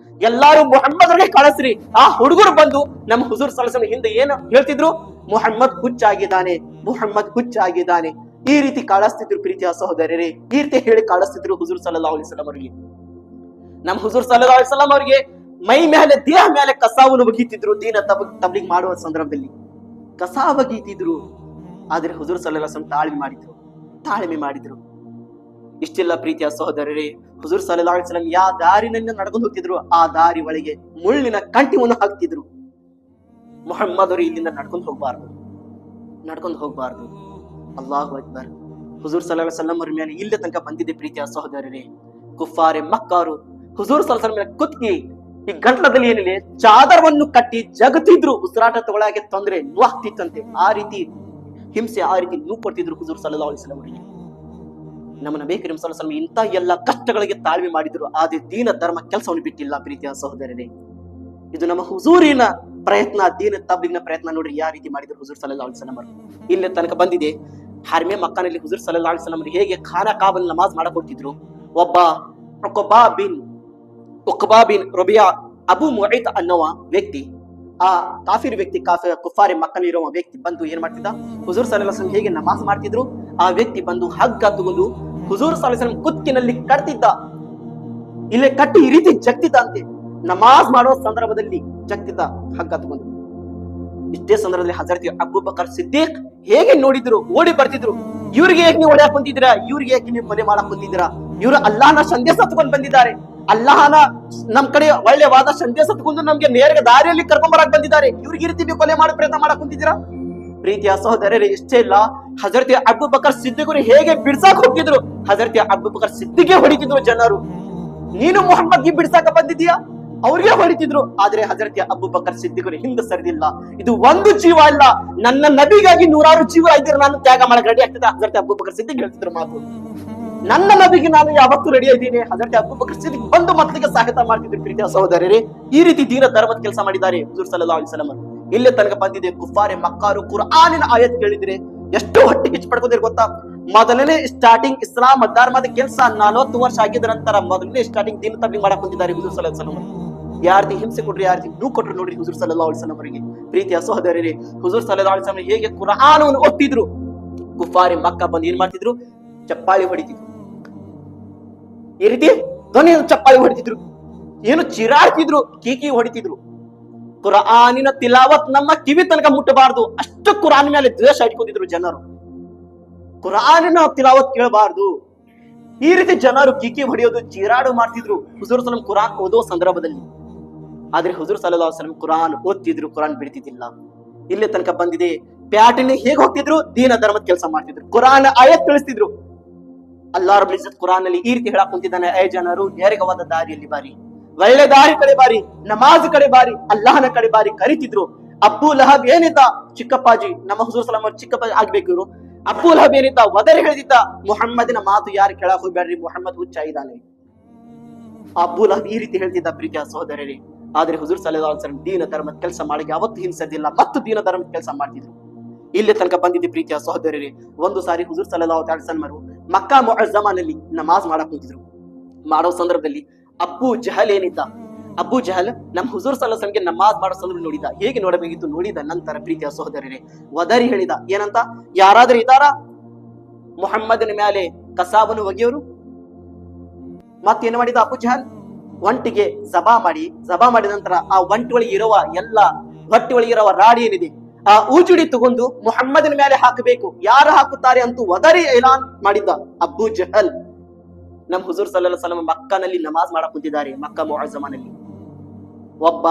ಎಲ್ಲಾರು ಮುಹಮ್ಮದ್ರಿಗೆ ಕಳಿಸ್ರಿ. ಆ ಹುಡುಗರು ಬಂದು ನಮ್ಮ ಹುಜೂರ್ ಸಲ್ಲಲ್ಲಾಹು ಅಲೈಹಿ ವಸಲ್ಲಂ ಹಿಂದೆ ಏನು ಹೇಳ್ತಿದ್ರು? ಮುಹಮ್ಮದ್ ಹುಚ್ಚಾಗಿದ್ದಾನೆ, ಮುಹಮ್ಮದ್ ಹುಚ್ಚಾಗಿದ್ದಾನೆ. ಈ ರೀತಿ ಕಾಣಿಸ್ತಿದ್ರು ಪ್ರೀತಿಯ ಸಹೋದರರೇ, ಈ ರೀತಿ ಹೇಳಿ ಕಾಣಿಸ್ತಿದ್ರು ಹುಜೂರ್ ಸಲ್ಲಲ್ಲಾಹು ಅಲೈಹಿ ವಸಲ್ಲಂ ಅವರಿಗೆ. ನಮ್ಮ ಹುಜೂರ್ ಸಲ್ಲಲ್ಲಾಹು ಅಲೈಹಿ ವಸಲ್ಲಂ ಅವರಿಗೆ ಮೈ ಮೇಲೆ ದೇಹ ಮೇಲೆ ಕಸಾವನ್ನು ಬಗೀತಿದ್ರು. ದೀನ ತಬ್ಲಿಗ್ ಮಾಡುವ ಸಂದರ್ಭದಲ್ಲಿ ಕಸ ಬಗೀತಿದ್ರು. ಆದ್ರೆ ಹುಜೂರ್ ಸಲ್ಲಲ್ಲಾಹು ಅಲೈಹಿ ವಸಲ್ಲಂ ತಾಳ್ಮೆ ಮಾಡಿದ್ರು. ಇಷ್ಟೆಲ್ಲ ಪ್ರೀತಿಯ ಸಹೋದರರೇ, ಹುಜೂರ್ ಸಲ್ಲಲ್ಲಾಹು ಅಲೈಹಿ ವಸಲ್ಲಂ ಯಾವ ದಾರಿನಿಂದ ನಡ್ಕೊಂಡು ಹೋಗ್ತಿದ್ರು, ಆ ದಾರಿ ಒಳಗೆ ಮುಳ್ಳಿನ ಕಂಟಿವನ್ನು ಹಾಕ್ತಿದ್ರು. ಮುಹಮ್ಮದ್ ಅವರು ಇಲ್ಲಿಂದ ನಡ್ಕೊಂಡು ಹೋಗ್ಬಾರ್ದು. ಅಲ್ಲಾಹು ಅಕ್ಬರ್. ಹುಜೂರ್ ಸಲ್ಲಲ್ಲಾಹು ಅಲೈಹಿ ವಸಲ್ಲಂ ಅವರ ಮೇಲೆ ಇಲ್ಲಿ ತನಕ ಬಂದಿದೆ ಪ್ರೀತಿಯ ಸಹೋದರರೇ. ಕುಫಾರೆ ಮಕ್ಕಾರು ಹುಜೂರ್ ಸಲ್ಲಲ್ಲಾಹು ಅಲೈಹಿ ವಸಲ್ಲಂ ಮೇಲೆ ಕುತ್ತಿ ಈ ಗಂಟ್ಲದಲ್ಲಿ ಏನಿದೆ ಚಾದರವನ್ನು ಕಟ್ಟಿ ಜಗತಿದ್ರು. ಉಸಿರಾಟ ತಗೊಳಕ್ಕೆ ತೊಂದರೆ ನೋವಾಗ್ತಿತ್ತಂತೆ. ಆ ರೀತಿ ಹಿಂಸೆ, ಆ ರೀತಿ ನೋವು ಕೊಡ್ತಿದ್ರು ಹುಜೂರ್ ಸಲ್ಲಲ್ಲಾಹು ಅಲೈಹಿ ವಸಲ್ಲಂ ಅವರಿಗೆ. ನಮ್ಮ ನಬಿ ಕರೀಂ ಸಲ್ಲಲ್ಲಾಹು ಅಲೈಹಿ ವಸಲ್ಲಂ ಇಂಥ ಎಲ್ಲ ಕಷ್ಟಗಳಿಗೆ ತಾಳ್ಮೆ ಮಾಡಿದ್ರು. ಆದ್ರೆ ದೀನ ಧರ್ಮ ಕೆಲಸವನ್ನು ಬಿಟ್ಟಿಲ್ಲ ಪ್ರೀತಿಯ ಸಹೋದರರೇ. ಇದು ನಮ್ಮ ಹುಜೂರಿನ ಪ್ರಯತ್ನ, ದೀನ ತಬ್ಲಿಗ್ನ ಪ್ರಯತ್ನ. ನೋಡ್ರಿ ಯಾವ ರೀತಿ ಮಾಡಿದ್ರು ಹುಜೂರ್ ಸಲ್ಲಲ್ಲಾಹು ಅಲೈಹಿ ವಸಲ್ಲಂ ಅವರು. ಇಲ್ಲಿ ತನಕ ಬಂದಿದೆ. ಹರ್ಮೆ ಮಕ್ಕಾನಲ್ಲಿ ಹುಜೂರ್ ಸಲ್ಲಲ್ಲಾಹು ಅಲೈಹಿ ವಸಲ್ಲಂ ಹೇಗೆ ಖಾನಾ ಕಾಬಲ್ ನಮಾಜ್ ಮಾಡಕ್ ಹೋಗ್ತಿದ್ರು. ಒಬ್ಬ ಉಕ್ಬಾ ಬಿನ್ ರಬಿಯಾ ಅಬು ಮುಐತ್ ಅನ್ನುವ ವ್ಯಕ್ತಿ, ಆ ಕಾಫಿರ್ ವ್ಯಕ್ತಿ, ಕುಫಾರಿ ಮಕ್ಕನಲ್ಲಿರುವ ವ್ಯಕ್ತಿ ಬಂದು ಏನ್ ಮಾಡ್ತಿದ್ದ, ಹುಜೂರ್ ಸಲ್ಲಲ್ಲಾಹು ಅಲೈಹಿ ವಸಲ್ಲಂ ಹೇಗೆ ನಮಾಜ್ ಮಾಡ್ತಿದ್ರು ಆ ವ್ಯಕ್ತಿ ಬಂದು ಹಗ್ಗ ತಗೊಂಡು ಹುಜೂರ್ ಸಲ್ಲಲ್ಲಾಹು ಅಲೈಹಿ ವಸಲ್ಲಂ ಕುತ್ತಿನಲ್ಲಿ ಕಟ್ತಿದ್ದ. ಇಲ್ಲೇ ಕಟ್ಟಿ ಈ ರೀತಿ ಜಗ್ತಿದ್ದ ಅಂತೆ. ನಮಾಜ್ ಮಾಡೋ ಸಂದರ್ಭದಲ್ಲಿ ಜಗ್ತಿದ್ದ ಹಗ್ಗ ತಗೊಂಡು. ಇಷ್ಟೇ ಸಂದರ್ಭದಲ್ಲಿ ಹಜರತ್ ಅಬೂಬಕರ್ ಸಿದ್ದೀಕ್ ಹೇಗೆ ನೋಡಿದ್ರು, ಓಡಿ ಬರ್ತಿದ್ರು. ಇವ್ರಿಗೆ ಹೇಗೆ ನೀವು ಹೊಡೆಯಕ್ ಕುಂತಿದ್ದೀರಾ, ಇವ್ರಿಗೆ ಹೇಗೆ ನೀವು ಕೊಲೆ ಮಾಡಕ್ ಕುಂತಿದ್ದೀರಾ, ಇವರು ಅಲ್ಲಾಹನ ಸಂದೇಶ ತಗೊಂಡು ಬಂದಿದ್ದಾರೆ, ಅಲ್ಲಾಹನ ನಮ್ ಕಡೆ ಒಳ್ಳೆವಾದ ಸಂದೇಶ ತಗೊಂಡು ನಮ್ಗೆ ನೇರ ದಾರಿಯಲ್ಲಿ ಕರ್ಕೊಂಡ್ ಬರಕ್ ಬಂದಿದ್ದಾರೆ, ಇವ್ರಿಗೆ ಈ ರೀತಿ ನೀವು ಕೊಲೆ ಮಾಡೋ ಪ್ರಯತ್ನ ಮಾಡಕ್ ಕುಂತಿದ್ದೀರಾ. ಪ್ರೀತಿಯ ಸಹೋದರರೇ, ಇಷ್ಟೇ ಇಲ್ಲ, ಹಜರತ್ ಅಬೂಬಕರ್ ಸಿದ್ದಿಕರು ಹೇಗೆ ಬಿಡ್ಸಾಕ್ ಹೋಗ್ತಿದ್ರು, ಹಜರತ್ ಅಬೂಬಕರ್ ಸಿದ್ದಿಗೆ ಹೊಡಿತಿದ್ರು ಜನರು. ನೀನು ಮುಹಮ್ಮದ್ಗೆ ಬಿಡ್ಸಾಕ ಬಂದಿದ್ದೀಯಾ, ಅವ್ರಿಗೆ ಹೊಡಿತಿದ್ರು. ಆದ್ರೆ ಹಜರತ್ ಅಬೂಬಕರ್ ಸಿದ್ದಿಕರು ಹಿಂದೆ ಸರಿದಿಲ್ಲ. ಇದು ಒಂದು ಜೀವ ಅಲ್ಲ, ನನ್ನ ನಬಿಗಾಗಿ 100 ಜೀವ ಇದ್ರೆ ನಾನು ತ್ಯಾಗ ಮಾಡಕ್ ರೆಡಿ ಆಗ್ತದೆ. ಹಜರತ್ ಅಬೂಬಕರ್ ಸಿದ್ದಿಕ್ ಹೇಳ್ತಿದ್ರು ಮಾತು, ನನ್ನ ನಬಿಗೆ ನಾನು ಯಾವತ್ತೂ ರೆಡಿ ಇದ್ದೀನಿ. ಹಜರತ್ ಅಬೂಬಕರ್ ಸಿದ್ದಿಕ್ ಬಂದು ಮಕ್ಕಳಿಗೆ ಸಹಾಯತ ಮಾಡ್ತಿದ್ರು. ಪ್ರೀತಿಯ ಸಹೋದರರೇ, ಈ ರೀತಿ ದೀನ ಧರ್ಮದ ಕೆಲಸ ಮಾಡಿದ್ದಾರೆ ಹುಜೂರ್ ಸಲ್ಲಲ್ಲಾಹು ಅಲೈಹಿ ವಸಲ್ಲಂ. ಇಲ್ಲೇ ತನಕ ಬಂದಿದೆ ಕುಫಾರೆ ಮಕ್ಕಾರು ಕುರ್ಆನಿನ ಆಯತ್ ಕೇಳಿದ್ರೆ ಎಷ್ಟು ಹೊಟ್ಟೆ ಕಿಚ್ಚು ಪಡ್ಕೊಂಡಿರ್ ಗೊತ್ತಾ. ಮೊದಲನೇ ಸ್ಟಾರ್ಟಿಂಗ್ ಇಸ್ಲಾಂ ಧರ್ಮದ ಕೆಲಸ 40 ವರ್ಷ ಆಗಿದ ನಂತರ ಮೊದಲನೇ ಸ್ಟಾರ್ಟಿಂಗ್ ದೀನ ತಬ್ಲಿಗ್ ಮಾಡಕ್ ಕುಂತಿದ್ದಾರೆ ಹುಜೂರ್ ಸಲ್ಲಲ್ಲಾಹು ಅಲೈಹಿ ವಸಲ್ಲಂ. ಯಾರ್ತಿ ಹಿಂಸೆ ಕೊಡ್ರಿ, ಯಾರ್ತಿ ನೋವು ಕೊಟ್ರು ನೋಡ್ರಿ ಹುಜೂರ್ ಸಲ್ಲಲ್ಲಾಹು ಅಲೈಹಿ ವಸಲ್ಲಂ ಅವರಿಗೆ. ಪ್ರೀತಿಯ ಸಹೋದರರೇ, ಹುಜೂರ್ ಸಲ್ಲಲ್ಲಾಹು ಅಲೈಹಿ ವಸಲ್ಲಂ ಹೇಗೆ ಕುರ್ಆನವನ್ನು ಓದ್ತಿದ್ರು, ಕುಫಾರಿ ಮಕ್ಕ ಬಂದು ಏನ್ ಮಾಡ್ತಿದ್ರು, ಚಪ್ಪಾಳಿ ಹೊಡಿತಿದ್ರು. ಈ ರೀತಿ ಧ್ವನಿ ಚಪ್ಪಾಳಿ ಹೊಡಿತಿದ್ರು, ಏನು ಚಿರಾಡ್ತಿದ್ರು, ಕೀಕಿ ಹೊಡಿತಿದ್ರು. ಕುರ್ಆನಿನ ತಿಲಾವತ್ ನಮ್ಮ ಕಿವಿ ತನಕ ಮುಟ್ಟಬಾರ್ದು, ಅಷ್ಟು ಕುರ್ಆನ್ ಮೇಲೆ ದ್ವೇಷ ಇಟ್ಕೊಂಡಿದ್ರು ಜನರು. ಕುರ್ಆನಿನ ತಿಲಾವತ್ ಕೇಳಬಾರ್ದು, ಈ ರೀತಿ ಜನರು ಕಿಕಿ ಹೊಡೆಯೋದು, ಚೀರಾಡು ಮಾಡ್ತಿದ್ರು ಹುಜೂರ್ ಸಲ್ಲಂ ಕುರ್ಆನ್ ಓದೋ ಸಂದರ್ಭದಲ್ಲಿ. ಆದ್ರೆ ಹುಜೂರ್ ಸಲ್ಲಲ್ಲಾಹು ಅಲೈಹಿ ವಸಲ್ಲಂ ಕುರ್ಆನ್ ಓದ್ತಿದ್ರು, ಕುರ್ಆನ್ ಬಿಡ್ತಿದ್ದಿಲ್ಲ. ಇಲ್ಲೇ ತನಕ ಬಂದಿದೆ. ಪ್ಯಾಟಿನ ಹೇಗೆ ಹೋಗ್ತಿದ್ರು, ದೀನ ಧರ್ಮದ ಕೆಲಸ ಮಾಡ್ತಿದ್ರು, ಕುರ್ಆನ್ ಆಯತ್ ತಿಳಿಸ್ತಿದ್ರು. ಅಲ್ಲಾಹ್ ರಬ್ಬುಲ್ ಇಜ್ಜತ್ ಕುರ್ಆನ್ ನಲ್ಲಿ ಈ ರೀತಿ ಹೇಳಕ್ ಕುಂತಿದ್ದಾನೆ, ಐ ಜನರು ನೇರವಾದ ದಾರಿಯಲ್ಲಿ ಬಾರಿ, ಒಳ್ಳೆ ದಾರಿ ಕಡೆ ಬಾರಿ, ನಮಾಜ್ ಕಡೆ ಬಾರಿ, ಅಲ್ಲಾಹನ ಕಡೆ ಬಾರಿ ಕರಿತಿದ್ರು. ಅಬ್ಬು ಲಹಬ್ ಏನಿದ್ದ, ಚಿಕ್ಕಪ್ಪಾಜಿ, ನಮ್ಮ ಹುಜೂರ್ ಸಲ್ಲಲ್ಲಾಹು ಅಲೈಹಿ ವಸಲ್ಲಂ ಚಿಕ್ಕಪ್ಪಾಜಿ ಆಗ್ಬೇಕು ಇವರು. ಅಬ್ಬು ಲಹಬ್ ಏನಿದ್ದ, ವದರ್ ಹೇಳಿದ್ದ, ಮುಹಮ್ಮದಿನ ಮಾತು ಯಾರು ಕೇಳಕ್ ಹೋಗ್ಬೇಡ್ರಿ, ಮುಹಮ್ಮದ್ ಹುಚ್ಚ ಇದ್ದಾನೆ. ಅಬ್ಬು ಲಹಬ್ ಈ ರೀತಿ ಹೇಳ್ತಿದ್ದ ಪ್ರೀತಿಯ ಸಹೋದರರೇ. ಆದ್ರೆ ಹುಜೂರ್ ಸಲ್ಲಲ್ಲಾಹು ಅಲೈಹಿ ವಸಲ್ಲಂ ದೀನ ಧರ್ಮದ ಕೆಲಸ ಮಾಡಿ ಯಾವತ್ತೂ ಹಿಂಸದಿಲ್ಲ, ಮತ್ತು ದೀನ ಧರ್ಮದ ಕೆಲಸ ಮಾಡ್ತಿದ್ರು. ಇಲ್ಲಿ ತನಕ ಬಂದಿದ್ದೆ ಪ್ರೀತಿಯ ಸಹೋದರರೇ. ಒಂದು ಸಾರಿ ಹುಜೂರ್ ಸಲ್ಲಲ್ಲಾಹು ಅಲೈಹಿ ವಸಲ್ಲಂ ಮಕ್ಕಾ ಮುಅಜ್ಜಮಾನಲ್ಲಿ ನಮಾಜ್ ಮಾಡಕ್ ಕುಂತಿದ್ರು. ಮಾಡೋ ಸಂದರ್ಭದಲ್ಲಿ ಅಬ್ಬು ಜಹಲ್ ಏನಿದ್ದ, ಅಬ್ಬು ಜಹಲ್ ನಮ್ಮ ಹುಜೂರ್ ಸಲ್ಲಲ್ಲಾಹು ಅಲೈಹಿ ವಸಲ್ಲಂಗೆ ನಮಾಜ್ ಮಾಡೋ ಸಂದರ್ಭ ನೋಡಿದ. ಹೇಗೆ ನೋಡಬೇಕಿತ್ತು, ನೋಡಿದ ನಂತರ ಪ್ರೀತಿಯ ಸಹೋದರರೇ ವದರಿ ಹೇಳಿದ, ಏನಂತ, ಯಾರಾದ್ರೂ ಇದಾರ ಮುಹಮ್ಮದನ ಮೇಲೆ ಕಸಾಬನ್ನು ಒಗೆಯೋರು? ಮತ್ತೇನು ಮಾಡಿದ ಅಬ್ಬು ಜಹಲ್, ಒಂಟಿಗೆ ಜಬಾ ಮಾಡಿದ ನಂತರ ಆ ಒಂಟಿ ಒಳಗೆ ಇರುವ ಎಲ್ಲ ಹೊಟ್ಟೆ ಒಳಗೆ ಇರುವ ರಾಡಿ ಏನಿದೆ ಆ ಊಜುಡಿ ತಗೊಂಡು ಮುಹಮ್ಮದನ ಮೇಲೆ ಹಾಕಬೇಕು, ಯಾರು ಹಾಕುತ್ತಾರೆ ಅಂತೂ ವದರಿ ಐಲಾನ್ ಮಾಡಿದ್ದ ಅಬ್ಬು ಜಹಲ್. ನಮ್ ಹುಜೂರ್ ಸಲ್ಲಲ್ಲಾಹು ಅಲೈಹಿ ವಸಲ್ಲಂ ಮಕ್ಕಾನಲ್ಲಿ ನಮಾಜ್ ಮಾಡಕ್ ಕುಂತಿದ್ದಾರೆ. ಮಕ್ಕಾ ಮುಅಜ್ಜಮಾನಲ್ಲಿ ಒಬ್ಬ